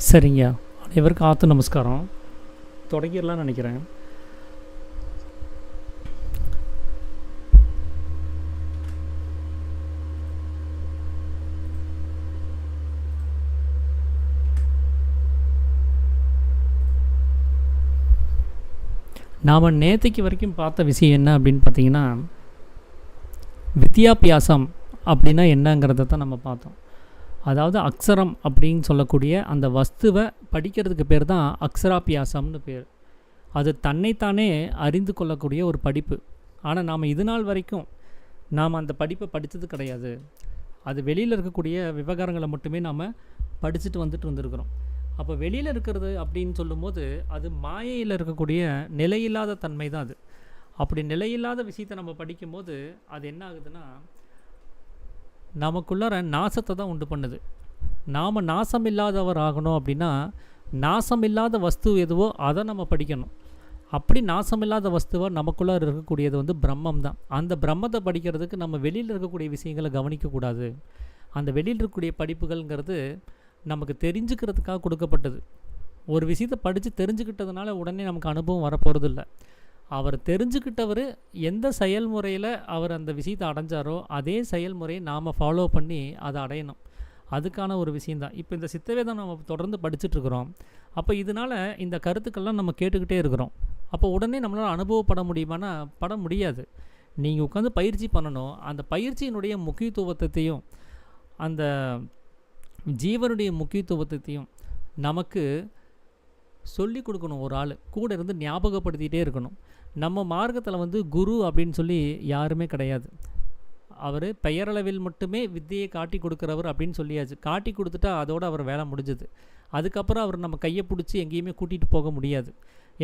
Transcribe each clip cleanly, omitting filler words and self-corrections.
சரிங்க. அனைவருக்கும் நமஸ்காரம். தொடங்கிடலாம்னு நினைக்கிறேன். நாம் நேற்றுக்கு வரைக்கும் பார்த்த விஷயம் என்ன அப்படின்னு பார்த்தீங்கன்னா, வித்யாபியாசம் அப்படின்னா என்னங்கிறத தான் நம்ம பார்த்தோம். அதாவது அக்ஷரம் அப்படின்னு சொல்லக்கூடிய அந்த வஸ்துவை படிக்கிறதுக்கு பேர் தான் அக்ஷராபியாசம்னு பேர். அது தன்னைத்தானே அறிந்து கொள்ளக்கூடிய ஒரு படிப்பு. ஆனால் நாம் இது நாள் வரைக்கும் நாம் அந்த படிப்பை படித்தது கிடையாது. அது வெளியில் இருக்கக்கூடிய விவகாரங்களை மட்டுமே நாம் படிச்சுட்டு வந்துட்டு வந்திருக்கிறோம். அப்போ வெளியில் இருக்கிறது அப்படின்னு சொல்லும்போது அது மாயையில் இருக்கக்கூடிய நிலையில்லாத தன்மை தான் அது. அப்படி நிலையில்லாத விஷயத்தை நம்ம படிக்கும்போது அது என்ன ஆகுதுன்னா, நமக்குள்ளார நாசத்தை தான் உண்டு பண்ணுது. நாம் நாசம் இல்லாதவர் ஆகணும் அப்படின்னா, நாசம் இல்லாத வஸ்து எதுவோ அதை நம்ம படிக்கணும். அப்படி நாசம் இல்லாத வஸ்துவாக நமக்குள்ளார இருக்கக்கூடியது பிரம்மம் தான். அந்த பிரம்மத்தை படிக்கிறதுக்கு நம்ம வெளியில் இருக்கக்கூடிய விஷயங்களை கவனிக்கக்கூடாது. அந்த வெளியில் இருக்கக்கூடிய படிப்புகள்ங்கிறது நமக்கு தெரிஞ்சுக்கிறதுக்காக கொடுக்கப்பட்டது. ஒரு விஷயத்தை படித்து தெரிஞ்சுக்கிட்டதுனால உடனே நமக்கு அனுபவம் வரப்போகிறதில்ல. அவர் தெரிஞ்சுக்கிட்டவர் எந்த செயல்முறையில் அவர் அந்த விஷயத்தை அடைஞ்சாரோ அதே செயல்முறையை நாம் ஃபாலோ பண்ணி அதை அடையணும். அதுக்கான ஒரு விஷயந்தான். இப்போ இந்த சித்தவேதம் நம்ம தொடர்ந்து படிச்சுட்ருக்குறோம். அப்போ இதனால் இந்த கருத்துக்கள்லாம் நம்ம கேட்டுக்கிட்டே இருக்கிறோம். அப்போ உடனே நம்மளால் அனுபவப்பட முடியுமானா பட முடியாது. நீங்கள் உட்காந்து பயிற்சி பண்ணணும். அந்த பயிற்சியினுடைய முக்கியத்துவத்தையும் அந்த ஜீவனுடைய முக்கியத்துவத்தையும் நமக்கு சொல்லி கொடுக்கணும். ஒரு ஆள் கூட இருந்து ஞாபகப்படுத்திகிட்டே இருக்கணும். நம்ம மார்க்கத்தில் குரு அப்படின்னு சொல்லி யாருமே கிடையாது. அவர் பெயரளவில் மட்டுமே வித்தையை காட்டி கொடுக்குறவர் அப்படின்னு சொல்லியாச்சு. காட்டி கொடுத்துட்டா அதோடு அவர் வேலை முடிஞ்சது. அதுக்கப்புறம் அவர் நம்ம கையை பிடிச்சி எங்கேயுமே கூட்டிகிட்டு போக முடியாது.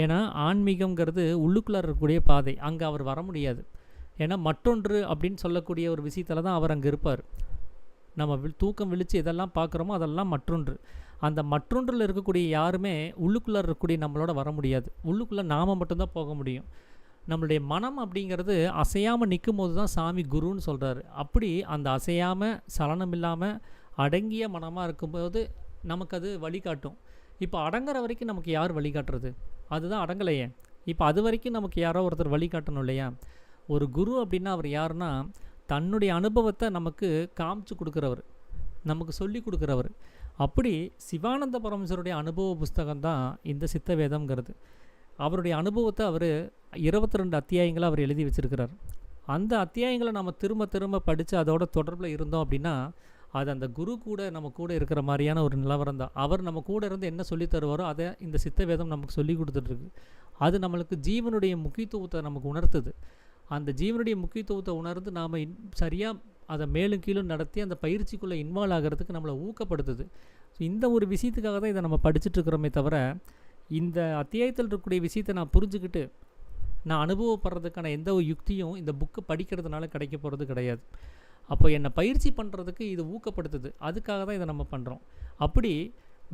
ஏன்னா ஆன்மீகங்கிறது உள்ளுக்குள்ளே இருக்கக்கூடிய பாதை. அங்கே அவர் வர முடியாது. ஏன்னா மற்றொன்று அப்படின்னு சொல்லக்கூடிய ஒரு விஷயத்தில் தான் அவர் அங்கே இருப்பார். நம்ம தூக்கம் விழித்து எதெல்லாம் பார்க்குறோமோ அதெல்லாம் மற்றொன்று. அந்த மற்றொன்றில் இருக்கக்கூடிய யாருமே உள்ளுக்குள்ளே இருக்கக்கூடிய நம்மளோட வர முடியாது. உள்ளுக்குள்ளே நாம் மட்டும்தான் போக முடியும். நம்மளுடைய மனம் அப்படிங்கிறது அசையாமல் நிற்கும் போது தான் சாமி குருன்னு சொல்கிறாரு. அப்படி அந்த அசையாமல் சலனம் இல்லாமல் அடங்கிய மனமாக இருக்கும்போது நமக்கு அது வழிகாட்டும். இப்போ அடங்குற வரைக்கும் நமக்கு யார் வழிகாட்டுறது? அதுதான் அடங்கலையே. இப்போ அது வரைக்கும் நமக்கு யாரோ ஒருத்தர் வழிகாட்டணும் இல்லையா? ஒரு குரு அப்படின்னா அவர் யாருன்னா, தன்னுடைய அனுபவத்தை நமக்கு காமிச்சு கொடுக்குறவர், நமக்கு சொல்லி கொடுக்குறவர். அப்படி சிவானந்த பரமேஸ்வருடைய அனுபவ புஸ்தகம் தான் இந்த சித்தவேதம்ங்கிறது. அவருடைய அனுபவத்தை அவர் 22 அத்தியாயங்களை அவர் எழுதி வச்சிருக்கிறார். அந்த அத்தியாயங்களை நம்ம திரும்ப திரும்ப படித்து அதோட தொடர்பில் இருந்தோம் அப்படின்னா அது அந்த குரு கூட நம்ம கூட இருக்கிற மாதிரியான ஒரு நிலவரம் தான். அவர் நம்ம கூட இருந்து என்ன சொல்லி தருவாரோ அதை இந்த சித்தவேதம் நமக்கு சொல்லி கொடுத்துட்ருக்கு. அது நம்மளுக்கு ஜீவனுடைய முக்கியத்துவத்தை நமக்கு உணர்த்துது. அந்த ஜீவனுடைய முக்கியத்துவத்தை உணர்ந்து நாம் சரியாக அதை மேலும் கீழும் நடத்தி அந்த பயிற்சிக்குள்ளே இன்வால்வ் ஆகிறதுக்கு நம்மளை ஊக்கப்படுத்துது. ஸோ இந்த ஒரு விஷயத்துக்காக தான் இதை நம்ம படிச்சுட்ருக்கிறோமே தவிர, இந்த அத்தியாயத்தில் இருக்கக்கூடிய விஷயத்தை நான் புரிஞ்சுக்கிட்டு நான் அனுபவப்படுறதுக்கான எந்த ஒரு யுக்தியும் இந்த புக்கு படிக்கிறதுனால கிடைக்க போகிறது கிடையாது. அப்போ என்னை பயிற்சி பண்ணுறதுக்கு இது ஊக்கப்படுத்துது. அதுக்காக தான் இதை நம்ம பண்ணுறோம். அப்படி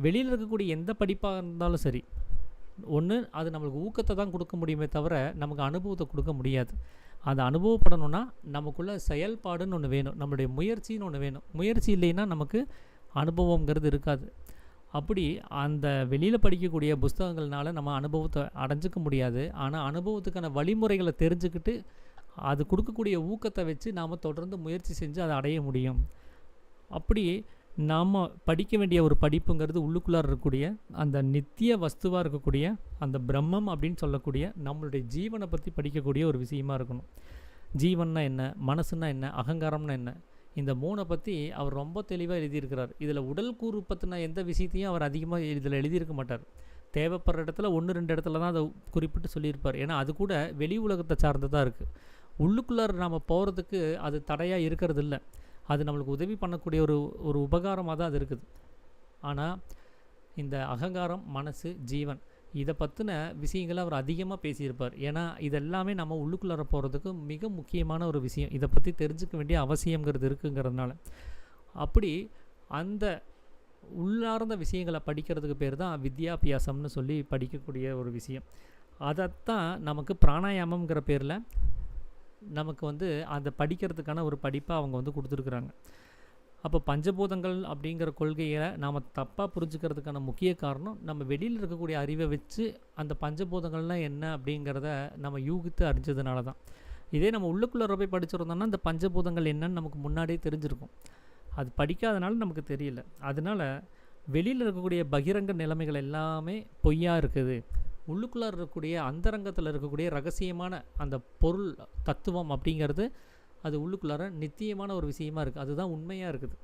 வெளியில் இருக்கக்கூடிய எந்த படிப்பாக இருந்தாலும் சரி, ஒன்று அது நம்மளுக்கு ஊக்கத்தை தான் கொடுக்க முடியுமே தவிர நமக்கு அனுபவத்தை கொடுக்க முடியாது. அதை அனுபவப்படணும்னா நமக்குள்ள செயல்பாடுன்னு ஒன்று வேணும், நம்மளுடைய முயற்சின்னு ஒன்று வேணும். முயற்சி இல்லைன்னா நமக்கு அனுபவங்கிறது இருக்காது. அப்படி அந்த வெளியில் படிக்கக்கூடிய புஸ்தகங்கள்னால நம்ம அனுபவத்தை அடைஞ்சிக்க முடியாது. ஆனால் அனுபவத்துக்கான வழிமுறைகளை தெரிஞ்சுக்கிட்டு அது கொடுக்கக்கூடிய ஊக்கத்தை வச்சு நாம் தொடர்ந்து முயற்சி செஞ்சு அதை அடைய முடியும். அப்படி நாம் படிக்க வேண்டிய ஒரு படிப்புங்கிறது உள்ளுக்குள்ளார இருக்கக்கூடிய அந்த நித்திய வஸ்துவாக இருக்கக்கூடிய அந்த பிரம்மம் அப்படின்னு சொல்லக்கூடிய நம்மளுடைய ஜீவனை பற்றி படிக்கக்கூடிய ஒரு விஷயமா இருக்கணும். ஜீவன்னா என்ன, மனசுன்னா என்ன, அகங்காரம்னா என்ன, இந்த 3 பற்றி அவர் ரொம்ப தெளிவாக எழுதியிருக்கிறார். இதில் உடல் கூறு பற்றின எந்த விஷயத்தையும் அவர் அதிகமாக இதில் எழுதியிருக்க மாட்டார். தேவைப்படுற இடத்துல 1-2 இடத்துல தான் அதை குறிப்பிட்டு சொல்லியிருப்பார். ஏன்னா அது கூட வெளி உலகத்தை சார்ந்ததாக இருக்குது. உள்ளுக்குள்ளார நாம் போகிறதுக்கு அது தடையாக இருக்கிறது இல்லை. அது நம்மளுக்கு உதவி பண்ணக்கூடிய ஒரு உபகாரமாக தான் அது இருக்குது. ஆனால் இந்த அகங்காரம், மனசு, ஜீவன் இதை பற்றின விஷயங்களை அவர் அதிகமாக பேசியிருப்பார். ஏன்னா இதெல்லாமே நம்ம உள்ளுக்குள்ளார போகிறதுக்கு மிக முக்கியமான ஒரு விஷயம். இதை பற்றி தெரிஞ்சுக்க வேண்டிய அவசியங்கிறது இருக்குங்கிறதுனால அப்படி அந்த உள்ளார்ந்த விஷயங்களை படிக்கிறதுக்கு பேர் தான் வித்யாபியாசம்னு சொல்லி படிக்கக்கூடிய ஒரு விஷயம். அதைத்தான் நமக்கு பிராணாயாமங்கிற பேரில் நமக்கு அந்த படிக்கிறதுக்கான ஒரு படிப்பாக அவங்க கொடுத்துருக்குறாங்க. அப்போ பஞ்சபூதங்கள் அப்படிங்கிற கொள்கையை நாம் தப்பாக புரிஞ்சுக்கிறதுக்கான முக்கிய காரணம், நம்ம வெளியில் இருக்கக்கூடிய அறிவை வச்சு அந்த பஞ்சபூதங்கள்லாம் என்ன அப்படிங்கிறத நம்ம யூகித்து அறிஞ்சதுனால தான். இதே நம்ம உள்ளுக்குள்ளே போய் படிச்சிருந்தோம்னா இந்த பஞ்சபூதங்கள் என்னன்னு நமக்கு முன்னாடியே தெரிஞ்சிருக்கும். அது படிக்காதனால நமக்கு தெரியல. அதனால் வெளியில் இருக்கக்கூடிய பகிரங்க நிலைமைகள் எல்லாமே பொய்யா இருக்குது. உள்ளுக்குள்ளே இருக்கக்கூடிய அந்தரங்கத்தில் இருக்கக்கூடிய ரகசியமான அந்த பொருள் தத்துவம் அப்படிங்கிறது அது உள்ளுக்குள்ளார நித்தியமான ஒரு விஷயமா இருக்குது. அதுதான் உண்மையாக இருக்குது.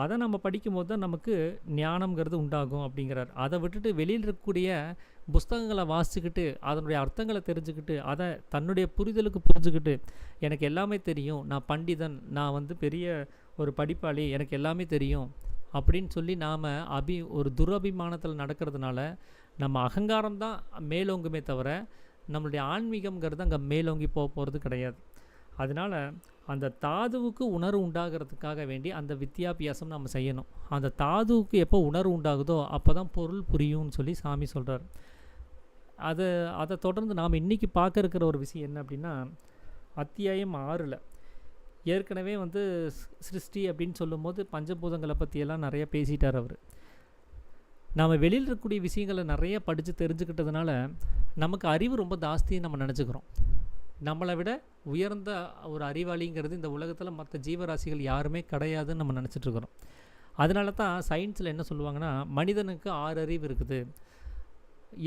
அதை நம்ம படிக்கும்போது தான் நமக்கு ஞானம்ங்கிறது உண்டாகும் அப்படிங்கிறார். அதை விட்டுட்டு வெளியில் இருக்கக்கூடிய புஸ்தகங்களை வாசிச்சுக்கிட்டு அதனுடைய அர்த்தங்களை தெரிஞ்சுக்கிட்டு அதை தன்னுடைய புரிதலுக்கு புரிஞ்சுக்கிட்டு எனக்கு எல்லாமே தெரியும், நான் பண்டிதன், நான் பெரிய ஒரு படிப்பாளி, எனக்கு எல்லாமே தெரியும் அப்படின்னு சொல்லி நாம் ஒரு துரபிமானத்தில் நடக்கிறதுனால நம்ம அகங்காரம் தான் மேலோங்குமே தவிர நம்மளுடைய ஆன்மீகம்ங்கிறது அங்கே மேலோங்கி போகிறது கிடையாது. அதனால் அந்த தாதுவுக்கு உணர்வு உண்டாகிறதுக்காக வேண்டி அந்த வித்தியாபியாசம் நம்ம செய்யணும். அந்த தாதுவுக்கு எப்போ உணர்வு உண்டாகுதோ அப்போ தான் பொருள் புரியும்னு சொல்லி சாமி சொல்கிறார். அதை தொடர்ந்து நாம் இன்றைக்கி பார்க்க இருக்கிற ஒரு விஷயம் என்ன அப்படின்னா, அத்தியாயம் 6ல் ஏற்கனவே சிருஷ்டி அப்படின்னு சொல்லும்போது பஞ்சபூதங்களை பற்றியெல்லாம் நிறைய பேசிட்டார் அவர். நாம் வெளியில் இருக்கக்கூடிய விஷயங்களை நிறைய படித்து தெரிஞ்சுக்கிட்டதுனால நமக்கு அறிவு ரொம்ப ஜாஸ்தின்னு நம்ம நினச்சிக்கிறோம். நம்மளை விட உயர்ந்த ஒரு அறிவாளிங்கிறது இந்த உலகத்தில் மற்ற ஜீவராசிகள் யாருமே கிடையாதுன்னு நம்ம நினச்சிட்ருக்குறோம். அதனால தான் சயின்ஸில் என்ன சொல்லுவாங்கன்னா, மனிதனுக்கு 6 அறிவு இருக்குது,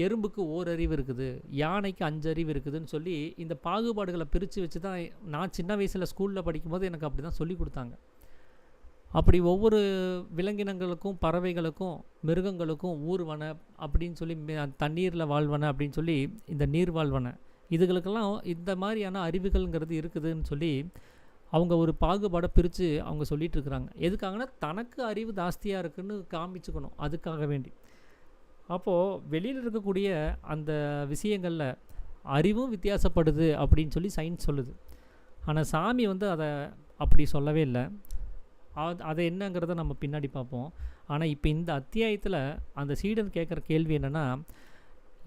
எறும்புக்கு 1 அறிவு இருக்குது, யானைக்கு 5 அறிவு இருக்குதுன்னு சொல்லி இந்த பாகுபாடுகளை பிரித்து வச்சு தான் நான் சின்ன வயசில் ஸ்கூலில் படிக்கும்போது எனக்கு அப்படி தான் சொல்லி கொடுத்தாங்க. அப்படி ஒவ்வொரு விலங்கினங்களுக்கும் பறவைகளுக்கும் மிருகங்களுக்கும் ஊர்வன அப்படின்னு சொல்லி தண்ணீரில் வாழ்வன அப்படின்னு சொல்லி இந்த நீர் வாழ்வன இதுகளுக்கெல்லாம் இந்த மாதிரியான அறிவுகள்ங்கிறது இருக்குதுன்னு சொல்லி அவங்க ஒரு பாகுபாடை பிரித்து அவங்க சொல்லிகிட்டு இருக்கிறாங்க. எதுக்காகனா தனக்கு அறிவு ஜாஸ்தியாக இருக்குதுன்னு காமிச்சுக்கணும், அதுக்காக வேண்டி. அப்போது வெளியில் இருக்கக்கூடிய அந்த விஷயங்களில் அறிவும் வித்தியாசப்படுது அப்படின்னு சொல்லி சயின்ஸ் சொல்லுது. ஆனால் சாமி அதை அப்படி சொல்லவே இல்லை. அதை என்னங்கிறத நம்ம பின்னாடி பார்ப்போம். ஆனால் இப்போ இந்த அத்தியாயத்தில் அந்த சீடன் கேட்குற கேள்வி என்னென்னா,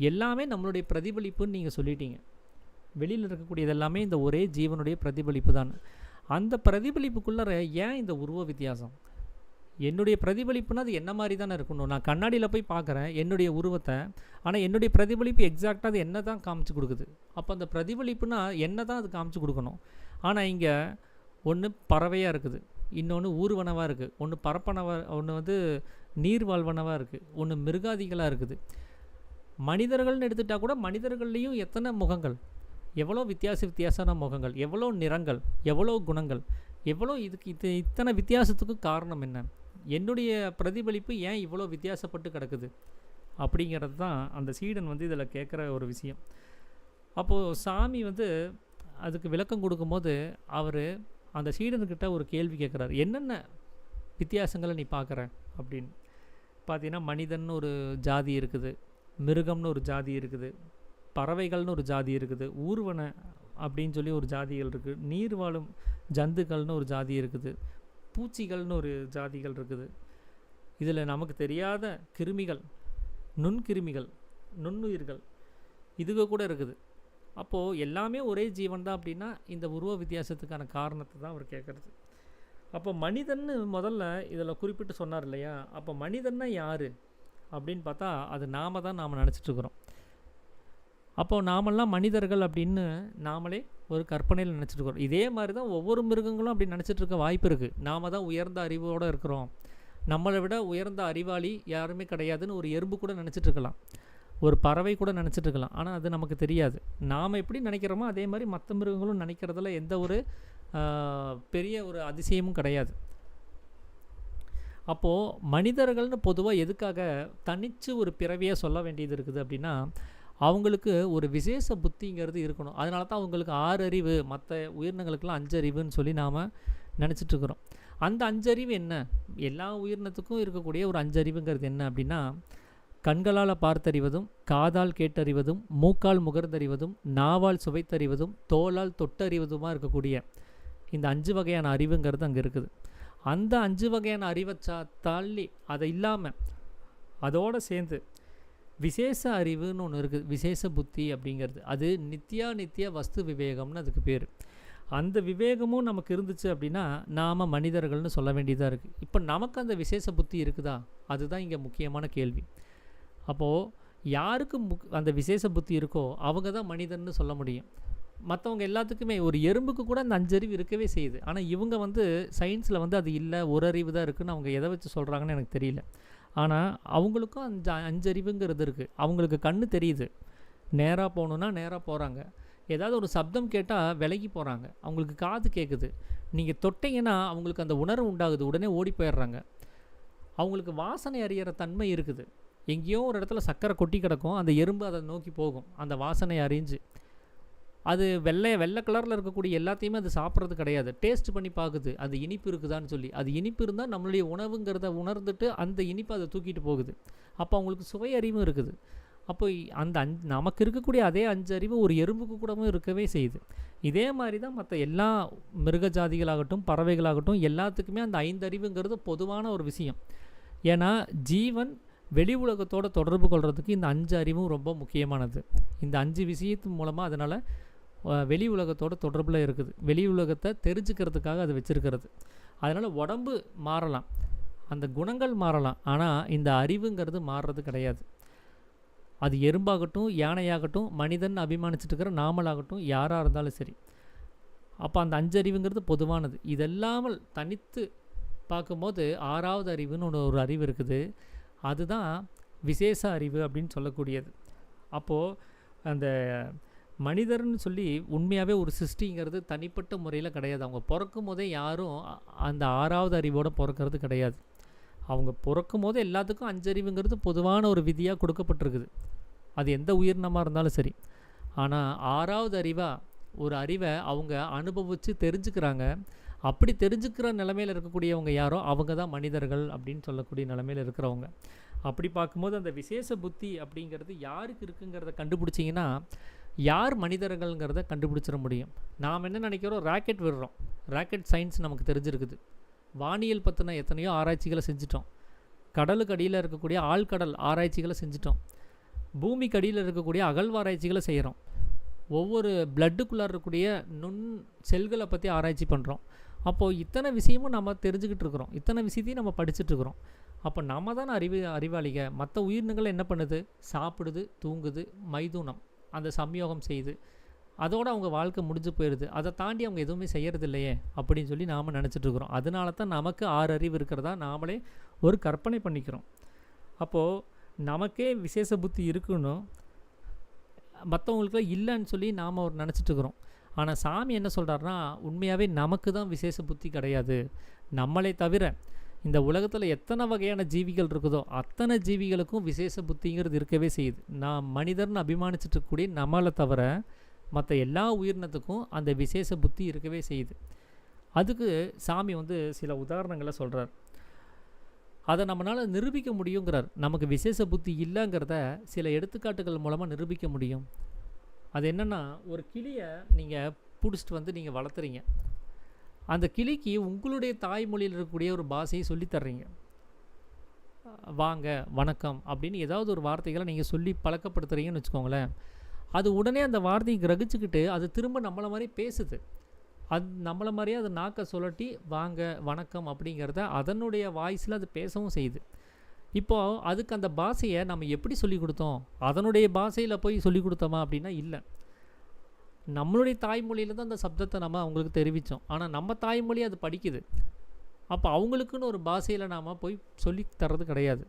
எல்லாமே நம்மளுடைய பிரதிபலிப்புன்னு நீங்கள் சொல்லிட்டீங்க, வெளியில் இருக்கக்கூடியது எல்லாமே இந்த ஒரே ஜீவனுடைய பிரதிபலிப்பு தான். அந்த பிரதிபலிப்புக்குள்ளே ஏன் இந்த உருவ வித்தியாசம்? என்னுடைய பிரதிபலிப்புனா அது என்ன மாதிரி தானே இருக்கணும்? நான் கண்ணாடியில் போய் பார்க்குறேன் என்னுடைய உருவத்தை, ஆனால் என்னுடைய பிரதிபலிப்பு எக்ஸாக்டாக அது என்ன தான் காமிச்சு கொடுக்குது. அப்போ அந்த பிரதிபலிப்புனா என்ன தான் அது காமிச்சு கொடுக்கணும். ஆனால் இங்கே ஒன்று பறவையாக இருக்குது, இன்னொன்று ஊர்வனவாக இருக்குது, ஒன்று பரப்பனவாக, ஒன்று நீர்வாழ்வனவாக இருக்குது, ஒன்று மிருகாதிகளாக இருக்குது. மனிதர்கள்னு எடுத்துட்டால் கூட மனிதர்கள்லேயும் எத்தனை முகங்கள், எவ்வளோ வித்தியாசமான முகங்கள், எவ்வளோ நிறங்கள், எவ்வளோ குணங்கள், எவ்வளோ இத்தனை வித்தியாசத்துக்கு காரணம் என்ன? என்னுடைய பிரதிபலிப்பு ஏன் இவ்வளோ வித்தியாசப்பட்டு கிடக்குது அப்படிங்கிறது தான் அந்த சீடன் இதில் கேட்குற ஒரு விஷயம். அப்போது சாமி அதுக்கு விளக்கம் கொடுக்கும்போது அவர் அந்த சீடனுக்கிட்ட ஒரு கேள்வி கேட்குறாரு, என்னென்ன வித்தியாசங்களை நீ பார்க்குற அப்படின்னு. பார்த்தீங்கன்னா மனிதன் ஒரு ஜாதி இருக்குது, மிருகம்னு ஒரு ஜாதி இருக்குது, பறவைகள்னு ஒரு ஜாதி இருக்குது, ஊர்வன அப்படின்னு சொல்லி ஒரு ஜாதிகள் இருக்குது, நீர் வாழும் ஜந்துக்கள்னு ஒரு ஜாதி இருக்குது, பூச்சிகள்னு ஒரு ஜாதிகள் இருக்குது. இதில் நமக்கு தெரியாத கிருமிகள், நுண்கிருமிகள், நுண்ணுயிர்கள் இதுக கூட இருக்குது. அப்போது எல்லாமே ஒரே ஜீவன் தான் அப்படின்னா இந்த உருவ வித்தியாசத்துக்கான காரணத்தை தான் அவர் கேட்குறது. அப்போ மனிதன்னு முதல்ல இதில் குறிப்பிட்டு சொன்னார் இல்லையா? அப்போ மனிதன்னா யார் அப்படின்னு பார்த்தா அது நாம் நினச்சிட்ருக்குறோம். அப்போது நாமெல்லாம் மனிதர்கள் அப்படின்னு நாமளே ஒரு கற்பனையில் நினச்சிட்ருக்குறோம். இதே மாதிரி தான் ஒவ்வொரு மிருகங்களும் அப்படி நினச்சிட்ருக்க வாய்ப்பு இருக்குது. நாம் தான் உயர்ந்த அறிவோடு இருக்கிறோம், நம்மளை விட உயர்ந்த அறிவாளி யாருமே கிடையாதுன்னு ஒரு எறும்பு கூட நினச்சிட்ருக்கலாம், ஒரு பறவை கூட நினச்சிட்ருக்கலாம். ஆனால் அது நமக்கு தெரியாது. நாம் எப்படி நினைக்கிறோமோ அதே மாதிரி மற்ற மிருகங்களும் நினைக்கிறதுல எந்த ஒரு பெரிய ஒரு அதிசயமும் கிடையாது. அப்போது மனிதர்கள்னு பொதுவாக எதுக்காக தனித்து ஒரு பிறவியாக சொல்ல வேண்டியது இருக்குது அப்படின்னா, அவங்களுக்கு ஒரு விசேஷ புத்திங்கிறது இருக்கணும். அதனால தான் அவங்களுக்கு 6 அறிவு, மற்ற உயிரினங்களுக்கெல்லாம் 5 அறிவுன்னு சொல்லி நாம் நினச்சிட்ருக்குறோம். அந்த 5 அறிவு என்ன? எல்லா உயிரினத்துக்கும் இருக்கக்கூடிய ஒரு 5 அறிவுங்கிறது என்ன அப்படின்னா, கண்களால் பார்த்தறிவதும், காதால் கேட்டறிவதும், மூக்கால் முகர்ந்தறிவதும், நாவால் சுவைத்தறிவதும், தோலால் தொட்டறிவதுமாக இருக்கக்கூடிய இந்த 5 வகையான அறிவுங்கிறது அங்கே இருக்குது. அந்த 5 வகையான அறிவை தள்ளி அதை இல்லாமல் அதோடு சேர்ந்து விசேஷ அறிவுன்னு ஒன்று இருக்குது, விசேஷ புத்தி அப்படிங்கிறது. அது நித்திய வஸ்து விவேகம்னு அதுக்கு பேர். அந்த விவேகமும் நமக்கு இருந்துச்சு அப்படின்னா நாம் மனிதர்கள்னு சொல்ல வேண்டியதாக இருக்குது. இப்போ நமக்கு அந்த விசேஷ புத்தி இருக்குதா? அதுதான் இங்கே முக்கியமான கேள்வி. அப்போது யாருக்கு அந்த விசேஷ புத்தி இருக்கோ அவங்க தான் மனிதன்னு சொல்ல முடியும். மற்றவங்க எல்லாத்துக்குமே, ஒரு எறும்புக்கு கூட அந்த 5 அறிவு இருக்கவே செய்யுது. ஆனால் இவங்க வந்து சயின்ஸில் வந்து அது இல்லை, ஒரு அறிவு தான் இருக்குதுன்னு அவங்க எதை வச்சு சொல்கிறாங்கன்னு எனக்கு தெரியல. ஆனால் அவங்களுக்கும் அந்த 5 அறிவுங்கிறது இருக்குது. அவங்களுக்கு கண்ணு தெரியுது, நேராக போகணுன்னா நேராக போகிறாங்க. ஏதாவது ஒரு சப்தம் கேட்டால் விலகி போகிறாங்க. அவங்களுக்கு காது கேட்குது. நீங்கள் தொட்டிங்கன்னா அவங்களுக்கு அந்த உணர்வு உண்டாகுது, உடனே ஓடி போயிடுறாங்க. அவங்களுக்கு வாசனை அறியிற தன்மை இருக்குது. எங்கேயோ ஒரு இடத்துல சக்கரை கொட்டி கிடக்கும், அந்த எறும்பு அதை நோக்கி போகும், அந்த வாசனை அறிஞ்சு. அது வெள்ளை கலரில் இருக்கக்கூடிய எல்லாத்தையுமே அது சாப்பிட்றது கிடையாது, டேஸ்ட் பண்ணி பார்க்குது அது இனிப்பு இருக்குதான்னு சொல்லி. அது இனிப்பு இருந்தால் நம்மளுடைய உணவுங்கிறத உணர்ந்துட்டு அந்த இனிப்பை அதை தூக்கிட்டு போகுது. அப்போ அவங்களுக்கு சுவை அறிவும் இருக்குது. அப்போ அந்த நமக்கு இருக்கக்கூடிய அதே 5 அறிவு ஒரு எறும்புக்கு கூடவும் இருக்கவே செய்யுது. இதே மாதிரி தான் மற்ற எல்லா மிருக ஜாதிகளாகட்டும் பறவைகளாகட்டும் எல்லாத்துக்குமே அந்த 5 அறிவுங்கிறது பொதுவான ஒரு விஷயம். ஏன்னா ஜீவன் வெளி உலகத்தோடு தொடர்பு கொள்கிறதுக்கு இந்த 5 அறிவும் ரொம்ப முக்கியமானது. இந்த 5 விஷயத்து மூலமாக அதனால் வெளி உலகத்தோட தொடர்பில் இருக்குது. வெளி உலகத்தை தெரிஞ்சுக்கிறதுக்காக அது வச்சுருக்கிறது. அதனால் உடம்பு மாறலாம், அந்த குணங்கள் மாறலாம், ஆனால் இந்த அறிவுங்கிறது மாறுறது கிடையாது. அது எறும்பாகட்டும் யானையாகட்டும் மனிதன் அபிமானிச்சுட்டு இருக்கிற நாமளாகட்டும் யாராக இருந்தாலும் சரி. அப்போ அந்த 5 அறிவுங்கிறது பொதுவானது. இதெல்லாமல் தனித்து பார்க்கும்போது 6வது அறிவுன்னு ஒரு அறிவு இருக்குது. அதுதான் விசேஷ அறிவு அப்படின்னு சொல்லக்கூடியது. அப்போது அந்த மனிதர்னு சொல்லி உண்மையாகவே ஒரு சிருஷ்டிங்கிறது தனிப்பட்ட முறையில் கிடையாது. அவங்க பிறக்கும் போதே யாரும் அந்த 6வது அறிவோடு பிறக்கிறது கிடையாது. அவங்க பிறக்கும் போது எல்லாத்துக்கும் 5 அறிவுங்கிறது பொதுவான ஒரு விதியாக கொடுக்கப்பட்டிருக்குது, அது எந்த உயிரினமாக இருந்தாலும் சரி. ஆனால் 6வது அறிவாக ஒரு அறிவை அவங்க அனுபவித்து தெரிஞ்சுக்கிறாங்க. அப்படி தெரிஞ்சுக்கிற நிலைமையில் இருக்கக்கூடியவங்க யாரோ அவங்க தான் மனிதர்கள் அப்படின்னு சொல்லக்கூடிய நிலைமையில் இருக்கிறவங்க. அப்படி பார்க்கும்போது அந்த விசேஷ புத்தி அப்படிங்கிறது யாருக்கு இருக்குங்கிறத கண்டுபிடிச்சிங்கன்னா யார் மனிதர்கள்ங்கிறத கண்டுபிடிச்சிட முடியும். நாம் என்ன நினைக்கிறோம், ராக்கெட் விடுறோம், ராக்கெட் சயின்ஸ் நமக்கு தெரிஞ்சிருக்குது. வானியல் பற்றின எத்தனையோ ஆராய்ச்சிகளை செஞ்சிட்டோம். கடலுக்கு அடியில் இருக்கக்கூடிய ஆழ்கடல் ஆராய்ச்சிகளை செஞ்சிட்டோம். பூமிக்கு அடியில் இருக்கக்கூடிய அகழ்வாராய்ச்சிகளை செய்கிறோம். ஒவ்வொரு பிளட்டுக்குள்ளார இருக்கக்கூடிய நுண் செல்களை பற்றி ஆராய்ச்சி பண்ணுறோம். அப்போது இத்தனை விஷயமும் நம்ம தெரிஞ்சுக்கிட்டு இருக்கிறோம், இத்தனை விஷயத்தையும் நம்ம படிச்சுட்ருக்குறோம். அப்போ நம்ம தானே அறிவாளிக. மற்ற உயிரினங்கள் என்ன பண்ணுது, சாப்பிடுது, தூங்குது, மைதுனம் அந்த சம்யோகம் செய்யுது, அதோடு அவங்க வாழ்க்கை முடிஞ்சு போயிடுது. அதை தாண்டி அவங்க எதுவுமே செய்கிறது இல்லையே அப்படின்னு சொல்லி நாம் நினச்சிட்ருக்குறோம். அதனால தான் நமக்கு 6 அறிவு இருக்கிறதா நாமளே ஒரு கற்பனை பண்ணிக்கிறோம். அப்போது நமக்கே விசேஷ புத்தி இருக்கணும், மற்றவங்களுக்குலாம் இல்லைன்னு சொல்லி நாம் ஒரு நினச்சிட்ருக்குறோம். ஆனால் சாமி என்ன சொல்கிறாருன்னா, உண்மையாகவே நமக்கு தான் விசேஷ புத்தி கிடையாது. நம்மளை தவிர இந்த உலகத்தில் எத்தனை வகையான ஜீவிகள் இருக்குதோ அத்தனை ஜீவிகளுக்கும் விசேஷ புத்திங்கிறது இருக்கவே செய்யுது. நான் மனிதர்னு அபிமானிச்சிட்ருக்கக்கூடிய நம்மளை தவிர மற்ற எல்லா உயிரினத்துக்கும் அந்த விசேஷ புத்தி இருக்கவே செய்யுது. அதுக்கு சாமி சில உதாரணங்களை சொல்கிறார். அதை நம்மளால் நிரூபிக்க முடியுங்கிறார். நமக்கு விசேஷ புத்தி இல்லைங்கிறத சில எடுத்துக்காட்டுகள் மூலமாக நிரூபிக்க முடியும். அது என்னென்னா, ஒரு கிளியை நீங்கள் பிடிச்சிட்டு நீங்கள் வளர்த்துறீங்க. அந்த கிளிக்கு உங்களுடைய தாய்மொழியில் இருக்கக்கூடிய ஒரு பாஷையை சொல்லித்தர்றீங்க. வாங்க, வணக்கம் அப்படின்னு ஏதாவது ஒரு வார்த்தைகளை நீங்கள் சொல்லி பழக்கப்படுத்துகிறீங்கன்னு வச்சுக்கோங்களேன். அது உடனே அந்த வார்த்தையை கிரகிச்சுக்கிட்டு அது திரும்ப நம்மளை மாதிரி பேசுது. அது நம்மளை மாதிரியே அது நாக்கை சுழட்டி வாங்க வணக்கம் அப்படிங்கிறத அதனுடைய வாய்ஸில் அது பேசவும் செய்யுது. இப்போது அதுக்கு அந்த பாஷையை நம்ம எப்படி சொல்லி கொடுத்தோம், அதனுடைய பாஷையில் போய் சொல்லி கொடுத்தோமா அப்படின்னா இல்லை. நம்மளுடைய தாய்மொழியில் தான் அந்த சப்தத்தை நம்ம அவங்களுக்கு தெரிவித்தோம். ஆனால் நம்ம தாய்மொழி அது படிக்குது. அப்போ அவங்களுக்குன்னு ஒரு பாஷையில் நாம் போய் சொல்லி தர்றது கிடையாது.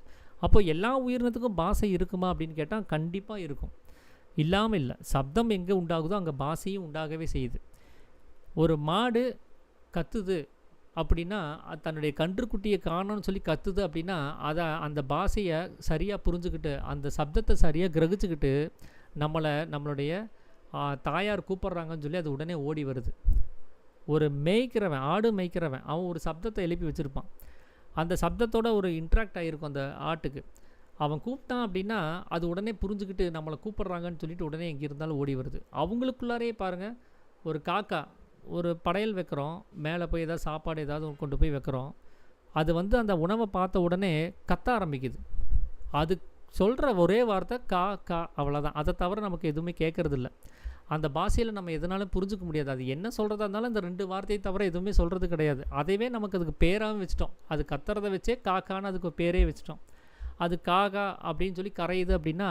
அப்போ எல்லா உயிரினத்துக்கும் பாஷை இருக்குமா அப்படின்னு கேட்டால் கண்டிப்பாக இருக்கும், இல்லாமல் இல்லை. சப்தம் எங்கே உண்டாகுதோ அங்கே பாஷையும் உண்டாகவே செய்யுது. ஒரு மாடு கத்துது அப்படின்னா, அது தன்னுடைய கன்றுக்குட்டியை காணோன்னு சொல்லி கத்துது அப்படின்னா, அதை அந்த பாஷையை சரியாக புரிஞ்சுக்கிட்டு அந்த சப்தத்தை சரியாக கிரகிச்சுக்கிட்டு நம்மளுடைய தாயார் கூப்பிட்றாங்கன்னு சொல்லி அது உடனே ஓடி வருது. ஒரு மேய்க்கிறவன், ஆடு மேய்க்கிறவன், அவன் ஒரு சப்தத்தை எழுப்பி வச்சுருப்பான். அந்த சப்தத்தோட ஒரு இன்ட்ராக்ட் ஆகிருக்கும் அந்த ஆட்டுக்கு. அவன் கூப்பிட்டான் அப்படின்னா அது உடனே புரிஞ்சுக்கிட்டு நம்மளை கூப்பிட்றாங்கன்னு சொல்லிட்டு உடனே எங்கே இருந்தாலும் ஓடி வருது. அவங்களுக்குள்ளாரே பாருங்கள், ஒரு காக்கா ஒரு படையல் வைக்கிறோம், மேலே போய் ஏதாவது சாப்பாடு ஏதாவது கொண்டு போய் வைக்கிறோம், அது அந்த உணவை பார்த்த உடனே கத்த ஆரம்பிக்குது. அது சொல்கிற ஒரே வார்த்தை கா கா, அவ்வளோதான். அதை தவிர நமக்கு எதுவுமே கேட்குறதில்ல. அந்த பாஷையில் நம்ம எதனாலும் புரிஞ்சுக்க முடியாது. அது என்ன சொல்கிறதா இருந்தாலும் இந்த 2 வார்த்தையை தவிர எதுவுமே சொல்கிறது கிடையாது. அதைவே நமக்கு அதுக்கு பேராகவும் வச்சுட்டோம். அது கத்துறதை வச்சே காக்கான்னு அதுக்கு பேரே வச்சுட்டோம். அது காக்கா அப்படின்னு சொல்லி கரையுது அப்படின்னா,